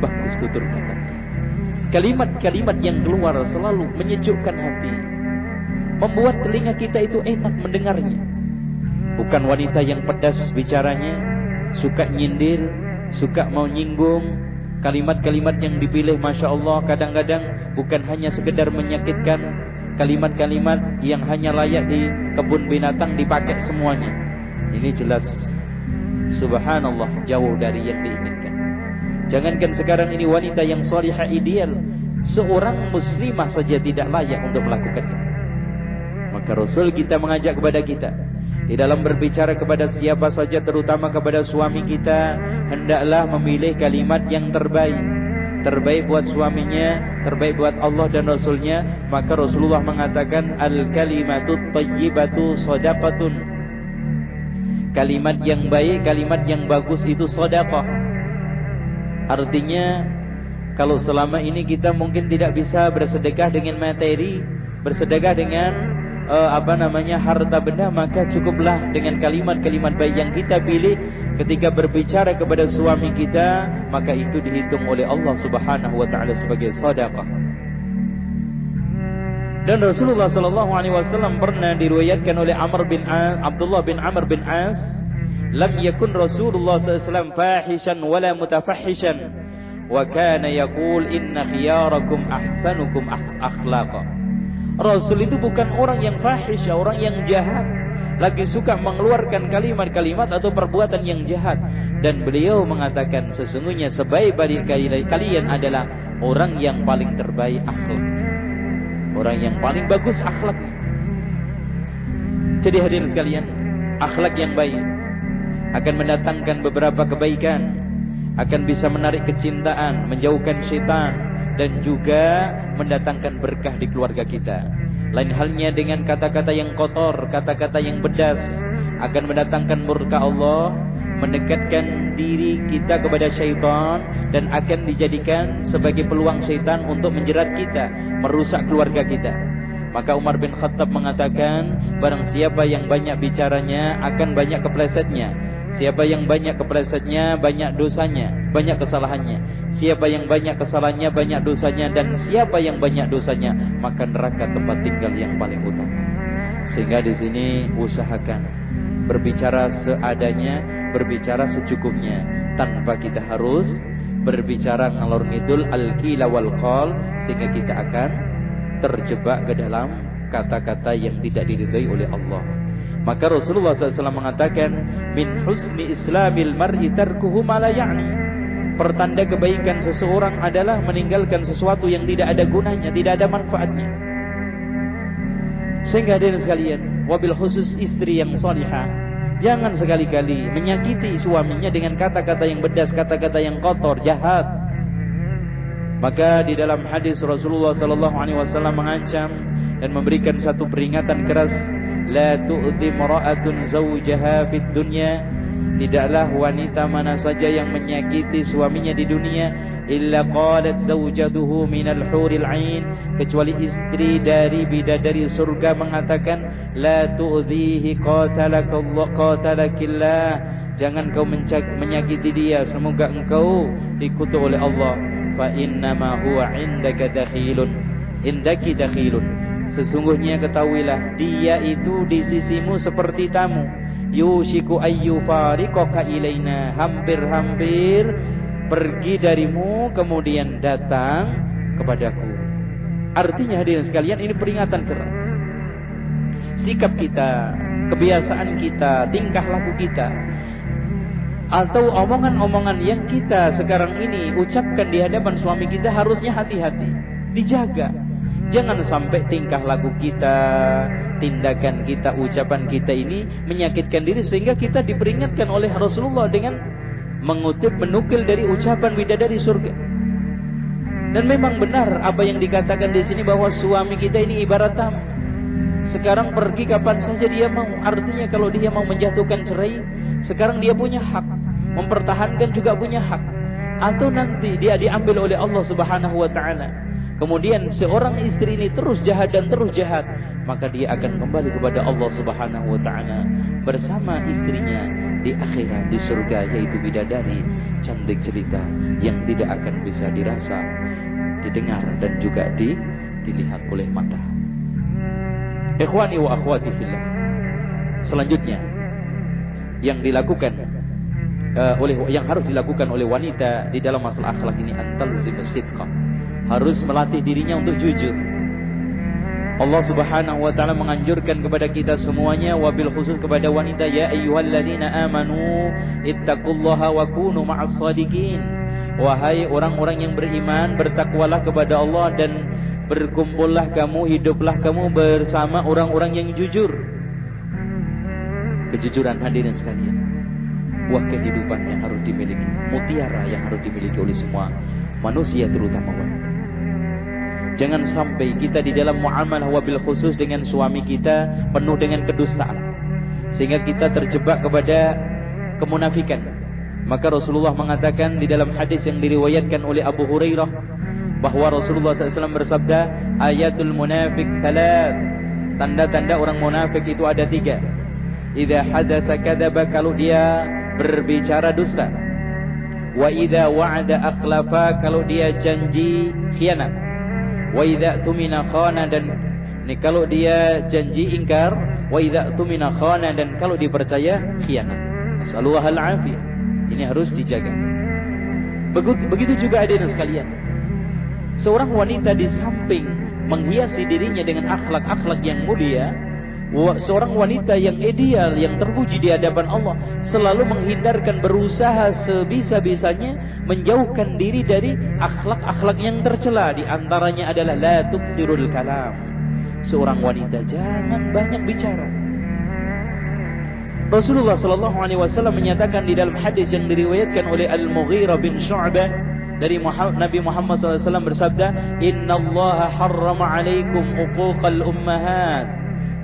bagus tutur kata. Kalimat-kalimat yang keluar selalu menyejukkan hati, membuat telinga kita itu enak mendengarnya. Bukan wanita yang pedas bicaranya, suka nyindir, suka mau nyinggung. Kalimat-kalimat yang dipilih Masya Allah kadang-kadang bukan hanya sekedar menyakitkan, kalimat-kalimat yang hanya layak di kebun binatang dipakai semuanya. Ini jelas subhanallah jauh dari yang diinginkan. Jangankan sekarang ini wanita yang salihah ideal, seorang muslimah saja tidak layak untuk melakukannya. Maka Rasul kita mengajak kepada kita, di dalam berbicara kepada siapa saja, terutama kepada suami kita, hendaklah memilih kalimat yang terbaik. Terbaik buat suaminya, terbaik buat Allah dan Rasulnya. Maka Rasulullah mengatakan, al-kalimatut tayyibatu shadaqatun. Kalimat yang baik, kalimat yang bagus itu sedekah. Artinya, kalau selama ini kita mungkin tidak bisa bersedekah dengan materi, bersedekah dengan harta benda, maka cukuplah dengan kalimat-kalimat baik yang kita pilih ketika berbicara kepada suami kita, maka itu dihitung oleh Allah Subhanahu wa taala sebagai sedekah. Dan Rasulullah sallallahu alaihi wasallam pernah diriwayatkan oleh Abdullah bin Amr bin As, lam yakun Rasulullah sallallahu alaihi wasallam fahishan wala mutafahishan, wa kana yaqul inna khiyarakum ahsanukum akhlaqa. Rasul itu bukan orang yang fahish, orang yang jahat, lagi suka mengeluarkan kalimat-kalimat atau perbuatan yang jahat. Dan beliau mengatakan sesungguhnya sebaik-baik kalian adalah orang yang paling terbaik akhlak, orang yang paling bagus akhlaknya. Jadi hadirin sekalian, akhlak yang baik akan mendatangkan beberapa kebaikan, akan bisa menarik kecintaan, menjauhkan syaitan, dan juga mendatangkan berkah di keluarga kita. Lain halnya dengan kata-kata yang kotor, kata-kata yang pedas, akan mendatangkan murka Allah, mendekatkan diri kita kepada syaitan, dan akan dijadikan sebagai peluang syaitan untuk menjerat kita, merusak keluarga kita. Maka Umar bin Khattab mengatakan, barang siapa yang banyak bicaranya akan banyak keplesetnya. Siapa yang banyak keplesetnya, banyak dosanya, banyak kesalahannya. Siapa yang banyak kesalahannya, banyak dosanya. Dan siapa yang banyak dosanya, maka neraka tempat tinggal yang paling utama. Sehingga di sini usahakan berbicara seadanya, berbicara secukupnya, tanpa kita harus berbicara ngalor ngidul al-qila wal qal, sehingga kita akan terjebak ke dalam kata-kata yang tidak diridhai oleh Allah. Maka Rasulullah SAW mengatakan, min husni islamil mar'i tarkuhu ma la ya'ni. Pertanda kebaikan seseorang adalah meninggalkan sesuatu yang tidak ada gunanya, tidak ada manfaatnya. Sehingga hadirin sekalian, wabil khusus istri yang salihah, jangan sekali-kali menyakiti suaminya dengan kata-kata yang pedas, kata-kata yang kotor, jahat. Maka di dalam hadis Rasulullah SAW mengancam dan memberikan satu peringatan keras, la tu'dhi mar'atun zawjaha fid dunya. Tidaklah wanita mana saja yang menyakiti suaminya di dunia, illa qalat zawjatuhu minal huril ain, kecuali istri dari bidadari surga mengatakan, la tu'dhihi qatalakillah, jangan kau menyakiti dia, semoga engkau dikutuk oleh Allah. Fa innama huwa indaka dakhilun, indaki dakhilun, sesungguhnya ketahuilah dia itu di sisimu seperti tamu. Yushiku ayyu fariqaka ilaina, hampir-hampir pergi darimu kemudian datang kepadaku. Artinya hadirin sekalian, ini peringatan keras. Sikap kita, kebiasaan kita, tingkah laku kita, atau omongan-omongan yang kita sekarang ini ucapkan di hadapan suami kita harusnya hati-hati, dijaga. Jangan sampai tingkah laku kita, tindakan kita, ucapan kita ini menyakitkan diri, sehingga kita diperingatkan oleh Rasulullah dengan menukil dari ucapan bidadari surga. Dan memang benar apa yang dikatakan di sini, bahwa suami kita ini ibarat tamu. Sekarang pergi kapan saja dia mau. Artinya kalau dia mau menjatuhkan cerai, sekarang dia punya hak. Mempertahankan juga punya hak. Atau nanti dia diambil oleh Allah Subhanahu wa taala. Kemudian seorang istri ini terus jahat dan terus jahat, maka dia akan kembali kepada Allah Subhanahu wa taala bersama istrinya di akhirat, di surga, yaitu bidadari cantik cerita yang tidak akan bisa dirasa, didengar, dan juga dilihat oleh mata. Ikhwani wa akhwati fillah. Selanjutnya yang dilakukan yang harus dilakukan oleh wanita di dalam masalah akhlak ini, antalzimus sidqa, harus melatih dirinya untuk jujur. Allah Subhanahu wa taala menganjurkan kepada kita semuanya, wabil khusus kepada wanita, ya ayyuhalladzina amanu ittaqullaha wa kunu ma'as shadiqin. Wahai orang-orang yang beriman, bertakwalah kepada Allah dan berkumpullah kamu, hiduplah kamu bersama orang-orang yang jujur. Kejujuran hadirin sekalian, buah kehidupan yang harus dimiliki, mutiara yang harus dimiliki oleh semua manusia, terutama wanita. Jangan sampai kita di dalam muamalah wabil khusus dengan suami kita penuh dengan kedustaan, sehingga kita terjebak kepada kemunafikan. Maka Rasulullah mengatakan di dalam hadis yang diriwayatkan oleh Abu Hurairah, bahwa Rasulullah SAW bersabda, ayatul munafik thalath, Tanda-tanda orang munafik itu ada 3. Idza hadatsa kadzaba, kalau dia berbicara dusta. Wa idza wa'ada akhlafa, kalau dia janji khianat. Wa idza tumina khana, dan ini kalau dia janji ingkar. Wa idza tumina khana, dan kalau dipercaya khianat. Nasallallahu al-afiyah. Ini harus dijaga. Begitu juga hadirin sekalian. Seorang wanita di samping menghiasi dirinya dengan akhlak-akhlak yang mulia, seorang wanita yang ideal, yang terpuji di hadapan Allah, selalu menghindarkan, berusaha sebisa-bisanya menjauhkan diri dari akhlak-akhlak yang tercela. Di antaranya adalah la tuksirul kalam. Seorang wanita jangan banyak bicara. Rasulullah sallallahu alaihi wasallam menyatakan di dalam hadis yang diriwayatkan oleh Al-Mughirah bin Syu'bah dari Nabi Muhammad sallallahu alaihi wasallam bersabda, "Innallaha harrama 'alaikum uquqal ummahat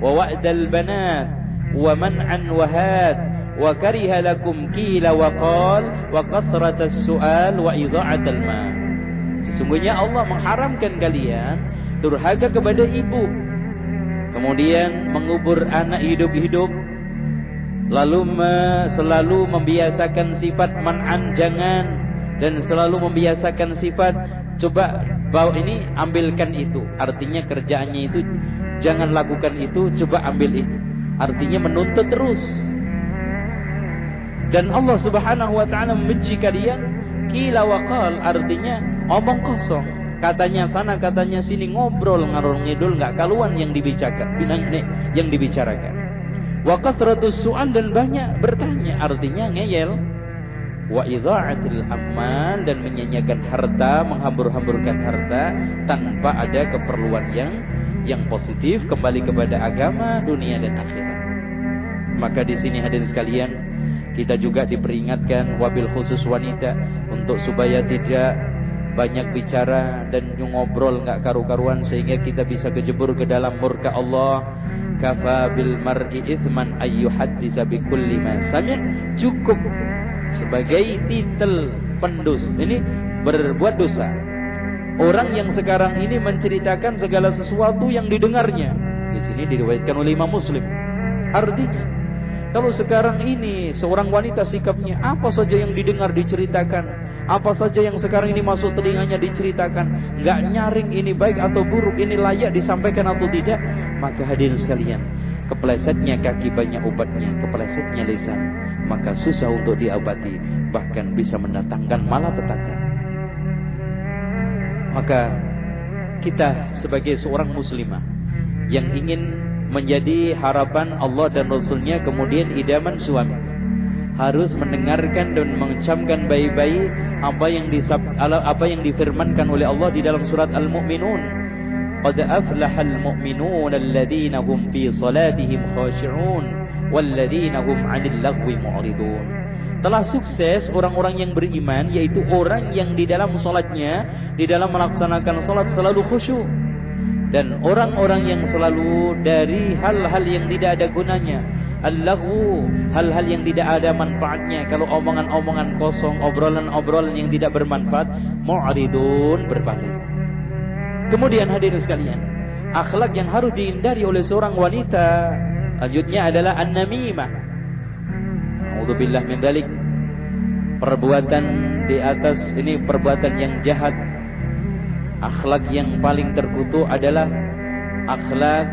wa wa'dal banat wa man'an wahad wa kariha lakum qila wa qal wa kathratas su'al wa idha'atal mal." Sesungguhnya Allah mengharamkan kalian durhaka kepada ibu, kemudian mengubur anak hidup-hidup, lalu selalu membiasakan sifat man'an, jangan, dan selalu membiasakan sifat coba bawa ini, ambilkan itu. Artinya kerjaannya itu jangan lakukan itu, coba ambil itu. Artinya menuntut terus. Dan Allah Subhanahu wa taala membenci kalian qila wa qal, artinya omong kosong. Katanya sana, katanya sini, ngobrol ngarung ngidul, enggak kaluan yang dibicarakan. Wa kathratus su'al, dan banyak bertanya, artinya ngeyel. Wa idha'atil ammal, dan menyanyiakan harta, menghambur-hamburkan harta tanpa ada keperluan yang positif kembali kepada agama, dunia dan akhirat. Maka di sini hadirin sekalian, kita juga diperingatkan wabil khusus wanita untuk supaya tidak banyak bicara dan ngobrol enggak karu-karuan sehingga kita bisa kejebur ke dalam murka Allah. Kafa bil mar'i ithman ayyuhaddisa bi kulli ma sami', cukup sebagai titel pendus ini berbuat dosa orang yang sekarang ini menceritakan segala sesuatu yang didengarnya. Di sini diriwayatkan oleh Imam Muslim. Artinya kalau sekarang ini seorang wanita sikapnya apa saja yang didengar diceritakan, apa saja yang sekarang ini masuk telinganya diceritakan, enggak nyaring ini baik atau buruk, ini layak disampaikan atau tidak, maka hadirin sekalian, keplesetnya kaki banyak obatnya, keplesetnya lisan, maka susah untuk diobati, bahkan bisa mendatangkan malapetaka. Maka kita sebagai seorang muslimah yang ingin menjadi harapan Allah dan Rasulnya, kemudian idaman suami, harus mendengarkan dan mengecamkan baik-baik apa yang difirmankan oleh Allah di dalam surat Al-Mu'minun. Qad aflahal mu'minun alladhina hum fi salatihim khashi'un walladhina hum 'anil lagwi mu'ridun. Telah sukses orang-orang yang beriman, yaitu orang yang di dalam salatnya, di dalam melaksanakan salat selalu khusyuk, dan orang-orang yang selalu dari hal-hal yang tidak ada gunanya, al-laghu, hal-hal yang tidak ada manfaatnya. Kalau omongan-omongan kosong, obrolan-obrolan yang tidak bermanfaat, mu'ridun, berpaling. Kemudian hadirin sekalian, akhlak yang harus dihindari oleh seorang wanita lanjutnya adalah an-namimah. A'udzubillah min dzalik. Perbuatan di atas ini perbuatan yang jahat. Akhlak yang paling terkutuk adalah akhlak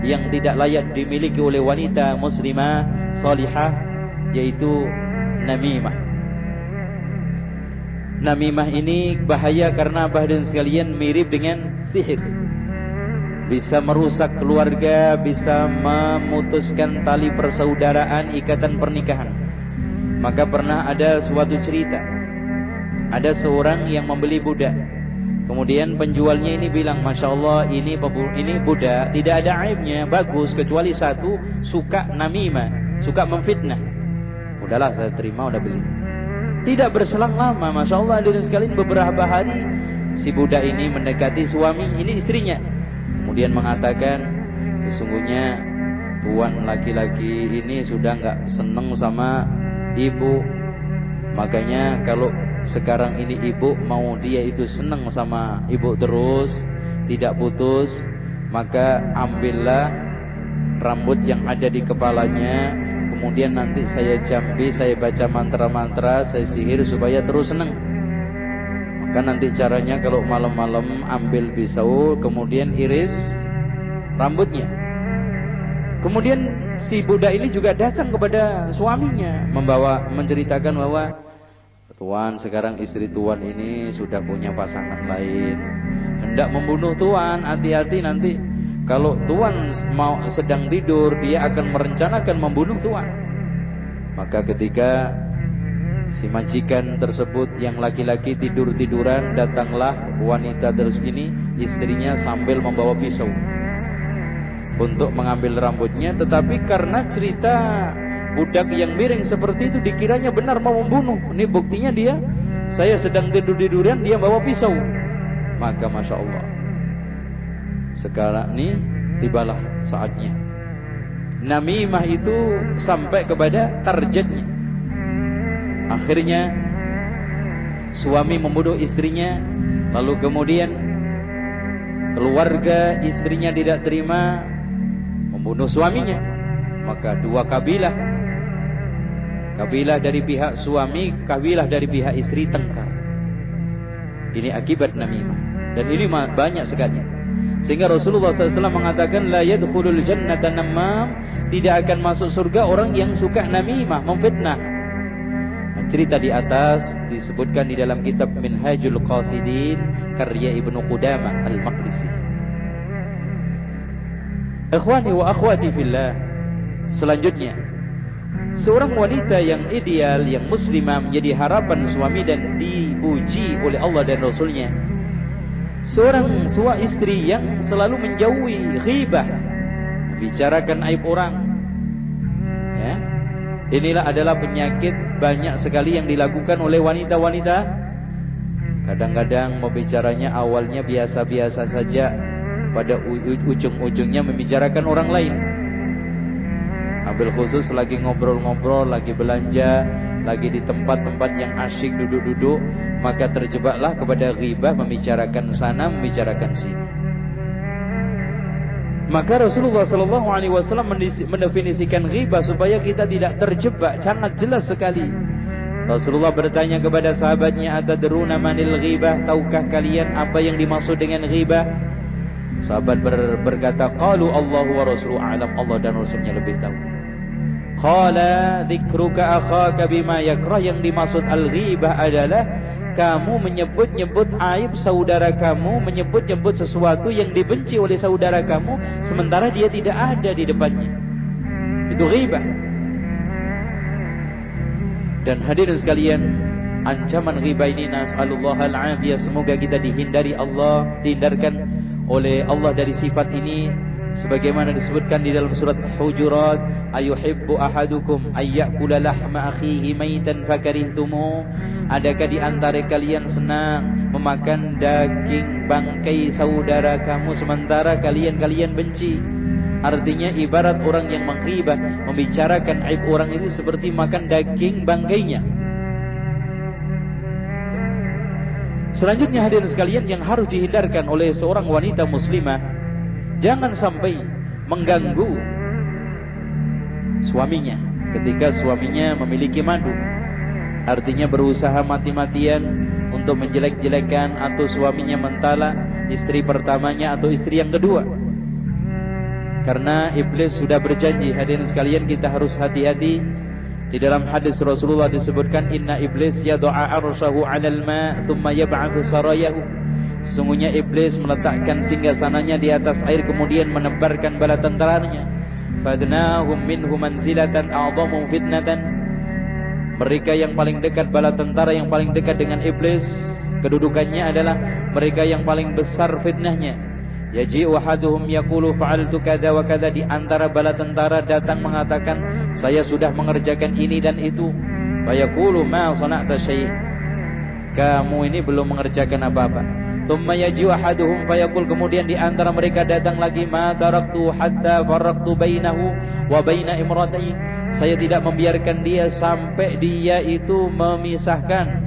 yang tidak layak dimiliki oleh wanita muslimah salihah, yaitu namimah. Namimah ini bahaya karena bahagian sekalian mirip dengan sihir. Bisa merusak keluarga, bisa memutuskan tali persaudaraan, ikatan pernikahan. Maka pernah ada suatu cerita, ada seorang yang membeli budak. Kemudian penjualnya ini bilang, Masya Allah, ini budak tidak ada aibnya, bagus, kecuali satu, suka namimah, suka memfitnah. Udahlah saya terima, udah beli. Tidak berselang lama, Masya Allah, hadirin sekalian, beberapa hari si budak ini mendekati suami, ini istrinya. Kemudian mengatakan, sesungguhnya tuan laki-laki ini sudah enggak seneng sama ibu. Makanya kalau sekarang ini ibu mau dia itu senang sama ibu terus, tidak putus, maka ambillah rambut yang ada di kepalanya, kemudian nanti saya jambi, saya baca mantra-mantra, saya sihir supaya terus senang. Maka nanti caranya kalau malam-malam ambil pisau, kemudian iris rambutnya. Kemudian si budak ini juga datang kepada suaminya, menceritakan bahwa Tuan, sekarang istri Tuan ini sudah punya pasangan lain, hendak membunuh Tuan. Hati-hati nanti kalau Tuan sedang tidur, dia akan merencanakan membunuh Tuan. Maka ketika si majikan tersebut yang laki-laki tidur-tiduran, datanglah wanita terus ini, istrinya sambil membawa pisau untuk mengambil rambutnya. Tetapi karena cerita budak yang miring seperti itu, dikiranya benar mau membunuh. Ini buktinya saya sedang tidur-tiduran, dia bawa pisau. Maka Masya Allah, sekarang ini tibalah saatnya. Namimah itu sampai kepada targetnya. Akhirnya suami membunuh istrinya, lalu kemudian keluarga istrinya tidak terima, membunuh suaminya. Maka dua kabilah dari pihak suami, kabilah dari pihak istri tengkar. Ini akibat namimah. Dan ini banyak sekali. Sehingga Rasulullah SAW mengatakan, la yadkhulul jannata namam, tidak akan masuk surga orang yang suka namimah, memfitnah. Nah, cerita di atas disebutkan di dalam kitab Minhajul Qasidin karya Ibnu Qudamah Al-Maqdisi. Ikhwani wa akhwati fillah, selanjutnya, seorang wanita yang ideal, yang muslimah, menjadi harapan suami dan dipuji oleh Allah dan Rasulnya. Seorang istri yang selalu menjauhi ghibah, membicarakan aib orang. Ya. Inilah adalah penyakit banyak sekali yang dilakukan oleh wanita-wanita. Kadang-kadang membicaranya awalnya biasa-biasa saja, pada ujung-ujungnya membicarakan orang lain. Ambil khusus lagi ngobrol-ngobrol, lagi belanja, lagi di tempat-tempat yang asyik duduk-duduk, maka terjebaklah kepada ghibah, membicarakan sana, membicarakan sini. Maka Rasulullah SAW mendefinisikan ghibah supaya kita tidak terjebak, sangat jelas sekali. Rasulullah bertanya kepada sahabatnya, atadruna manil ghibah, tahukah kalian apa yang dimaksud dengan ghibah? Sahabat berkata, qalu Allahu wa rasuluhu a'lam, Allah dan Rasulnya lebih tahu. Qala dzikruka akhaka bima yakrah, yang dimaksud al-ghibah adalah kamu menyebut-nyebut aib saudara kamu, menyebut-nyebut sesuatu yang dibenci oleh saudara kamu sementara dia tidak ada di depannya. Itu ghibah. Dan hadirin sekalian, ancaman ghibah ini nas'alullah al-afiyah, semoga kita dihindarkan oleh Allah dari sifat ini, sebagaimana disebutkan di dalam surat Hujurat, ayuhibbu ahadukum ayyakula lahma akhihi maitan fakarihtumu, adakah di antara kalian senang memakan daging bangkai saudara kamu sementara kalian benci? Artinya ibarat orang yang menghibah, membicarakan aib orang itu seperti makan daging bangkainya. Selanjutnya hadirin sekalian, yang harus dihindarkan oleh seorang wanita muslimah, jangan sampai mengganggu suaminya ketika suaminya memiliki madu. Artinya berusaha mati-matian untuk menjelek-jelekan atau suaminya mentala istri pertamanya atau istri yang kedua. Karena iblis sudah berjanji, hadirin sekalian, kita harus hati-hati. Di dalam hadis Rasulullah disebutkan, inna iblis yad'a arsyahu 'alal ma' thumma yab'athu sarayahu. Sesungguhnya iblis meletakkan singgasananya di atas air, kemudian menebarkan bala tentaranya. Fadnahum minhu manzilatan a'dhamu fitnatan. Mereka yang paling dekat, bala tentara yang paling dekat dengan iblis, kedudukannya adalah mereka yang paling besar fitnahnya. Yaji'u ahaduhum yaqulu fa'altu kada wa kada, di antara bala tentara datang mengatakan, saya sudah mengerjakan ini dan itu. Fayaqulu ma sana'ta syai', kamu ini belum mengerjakan apa-apa. Tsumma yaji'u ahaduhum fayaqul, kemudian di antara mereka datang lagi, ma taraktu hatta faraqtu bainahu wa baina imratai, saya tidak membiarkan dia sampai dia itu memisahkan,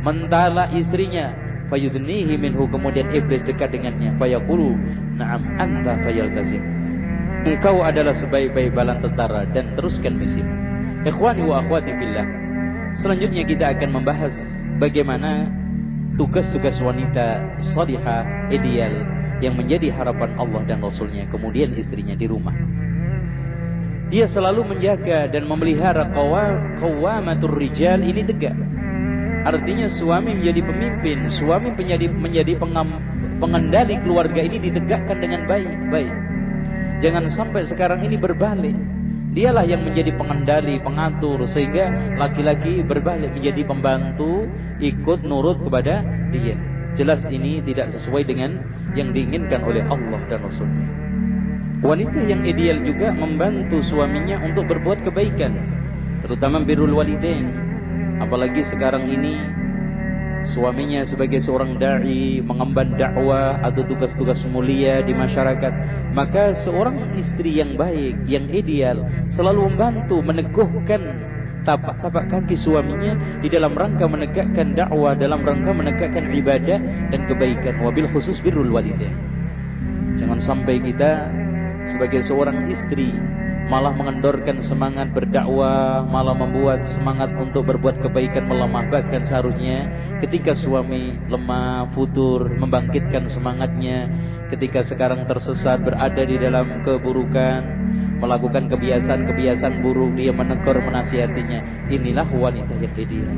mentala istrinya. Fayudnihi minhu, kemudian iblis dekat dengannya. Fayaqulu na'am anta fayaltazim, engkau adalah sebaik-baik bala tentara dan teruskan misimu. Ikhwani wa akhwati fillah, selanjutnya kita akan membahas bagaimana tugas-tugas wanita salihah ideal yang menjadi harapan Allah dan Rasulnya, kemudian istrinya di rumah. Dia selalu menjaga dan memelihara qawamatur rijal, ini tegak. Artinya suami menjadi pemimpin, suami menjadi pengendali keluarga ini ditegakkan dengan baik. Jangan sampai sekarang ini berbalik. Dialah yang menjadi pengendali, pengatur, sehingga laki-laki berbalik menjadi pembantu, ikut nurut kepada dia. Jelas ini tidak sesuai dengan yang diinginkan oleh Allah dan Rasulnya. Wanita yang ideal juga membantu suaminya untuk berbuat kebaikan, terutama birrul walidain. Apalagi sekarang ini suaminya sebagai seorang da'i mengemban dakwah atau tugas-tugas mulia di masyarakat, maka seorang istri yang baik, yang ideal selalu membantu meneguhkan tapak-tapak kaki suaminya di dalam rangka menegakkan dakwah, dalam rangka menegakkan ibadah dan kebaikan, wabil khusus birrul walidain. Jangan sampai kita sebagai seorang istri malah mengendorkan semangat berdakwah, malah membuat semangat untuk berbuat kebaikan melemah. Bahkan seharusnya ketika suami lemah, futur, membangkitkan semangatnya. Ketika sekarang tersesat, berada di dalam keburukan, melakukan kebiasaan-kebiasaan buruk, dia menegur, menasihatinya. Inilah wanita yang ideal.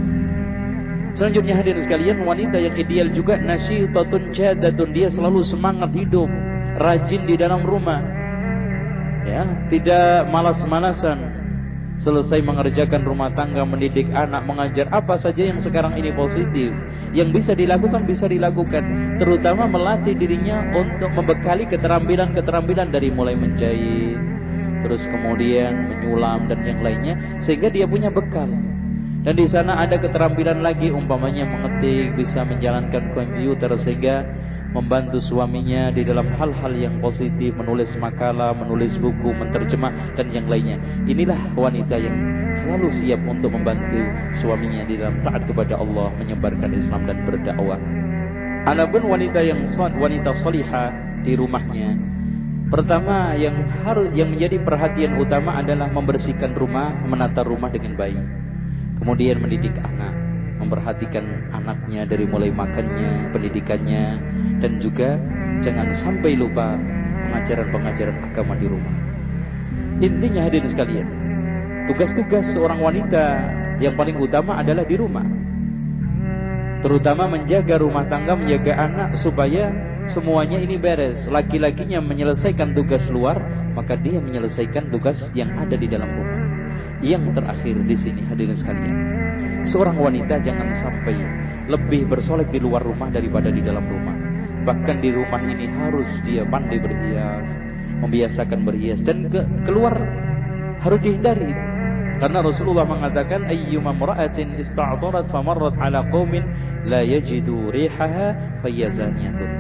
Selanjutnya hadirin sekalian, wanita yang ideal juga nasyitatun jadatun, dia selalu semangat hidup, rajin di dalam rumah. Ya, tidak malas-malasan. Selesai mengerjakan rumah tangga, mendidik anak, mengajar, apa saja yang sekarang ini positif, yang bisa dilakukan, terutama melatih dirinya untuk membekali keterampilan dari mulai menjahit, terus kemudian menyulam dan yang lainnya, sehingga dia punya bekal. Dan di sana ada keterampilan lagi, umpamanya mengetik, bisa menjalankan komputer, sehingga membantu suaminya di dalam hal-hal yang positif, menulis makalah, menulis buku, menterjemah dan yang lainnya. Inilah wanita yang selalu siap untuk membantu suaminya di dalam taat kepada Allah, menyebarkan Islam dan berdakwah. Adapun wanita salihah di rumahnya, pertama yang menjadi perhatian utama adalah membersihkan rumah, menata rumah dengan baik. Kemudian mendidik anak, memperhatikan anaknya dari mulai makannya, pendidikannya, dan juga jangan sampai lupa pengajaran-pengajaran agama di rumah. Intinya hadirin sekalian, tugas-tugas seorang wanita yang paling utama adalah di rumah, terutama menjaga rumah tangga, menjaga anak supaya semuanya ini beres. Laki-lakinya menyelesaikan tugas luar, maka dia menyelesaikan tugas yang ada di dalam rumah. Yang terakhir di sini hadirin sekalian, seorang wanita jangan sampai lebih bersolek di luar rumah daripada di dalam rumah. Bahkan di rumah ini harus dia pandai berhias, membiasakan berhias, dan keluar harus dihindari. Karena Rasulullah mengatakan, ayyuma imra'atin ista'tarat famarrat ala qaumin la yajidu rihaha fayazaniyatun.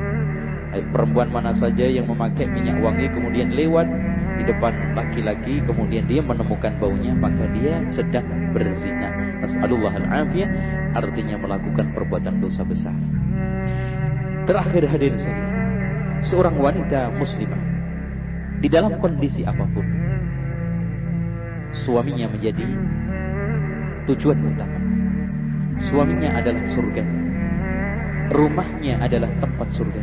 Perempuan mana saja yang memakai minyak wangi kemudian lewat di depan laki-laki, kemudian dia menemukan baunya, maka dia sedang berzina. Nas'alullahal afiyah, artinya melakukan perbuatan dosa besar. Terakhir hadirin sekalian, seorang wanita muslimah di dalam kondisi apapun, suaminya menjadi tujuan utama. Suaminya adalah surga, rumahnya adalah tempat surga.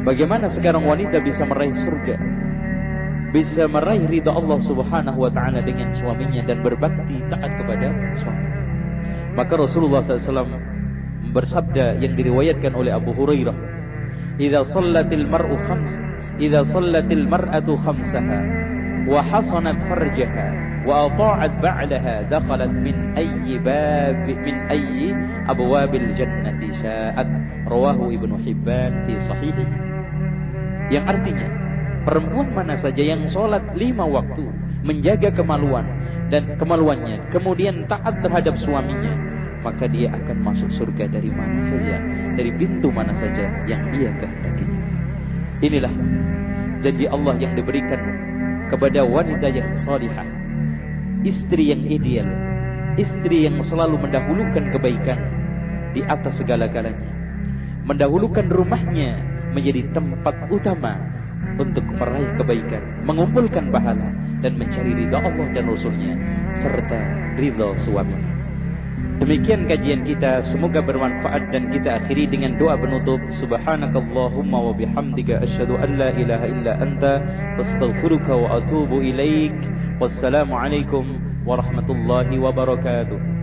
Bagaimana sekarang wanita bisa meraih surga, bisa meraih ridha Allah Subhanahu wa ta'ala dengan suaminya dan berbakti taat kepada suami? Maka Rasulullah SAW bersabda yang diriwayatkan oleh Abu Hurairah, "Idza shallatil mar'atu khamsaha wa hasanat farjaha wa ata'at ba'daha dakhalat min ayyi abwabil jannati sya'at." Rawahu Ibnu Hibban fi sahihihi. Yang artinya, perempuan mana saja yang sholat 5 waktu, menjaga kemaluannya, kemudian taat terhadap suaminya, maka dia akan masuk surga dari mana saja, dari pintu mana saja yang ia kehendaki. Inilah janji Allah yang diberikan kepada wanita yang salihah, istri yang ideal, istri yang selalu mendahulukan kebaikan di atas segala-galanya, mendahulukan rumahnya menjadi tempat utama untuk meraih kebaikan, mengumpulkan pahala, dan mencari ridha Allah dan Rasulnya, serta ridha suaminya. Demikian kajian kita, semoga bermanfaat, dan kita akhiri dengan doa penutup. Subhanakallahumma wa bihamdika asyhadu an la ilaha illa anta astaghfiruka wa atubu ilaik. Wassalamualaikum warahmatullahi wabarakatuh.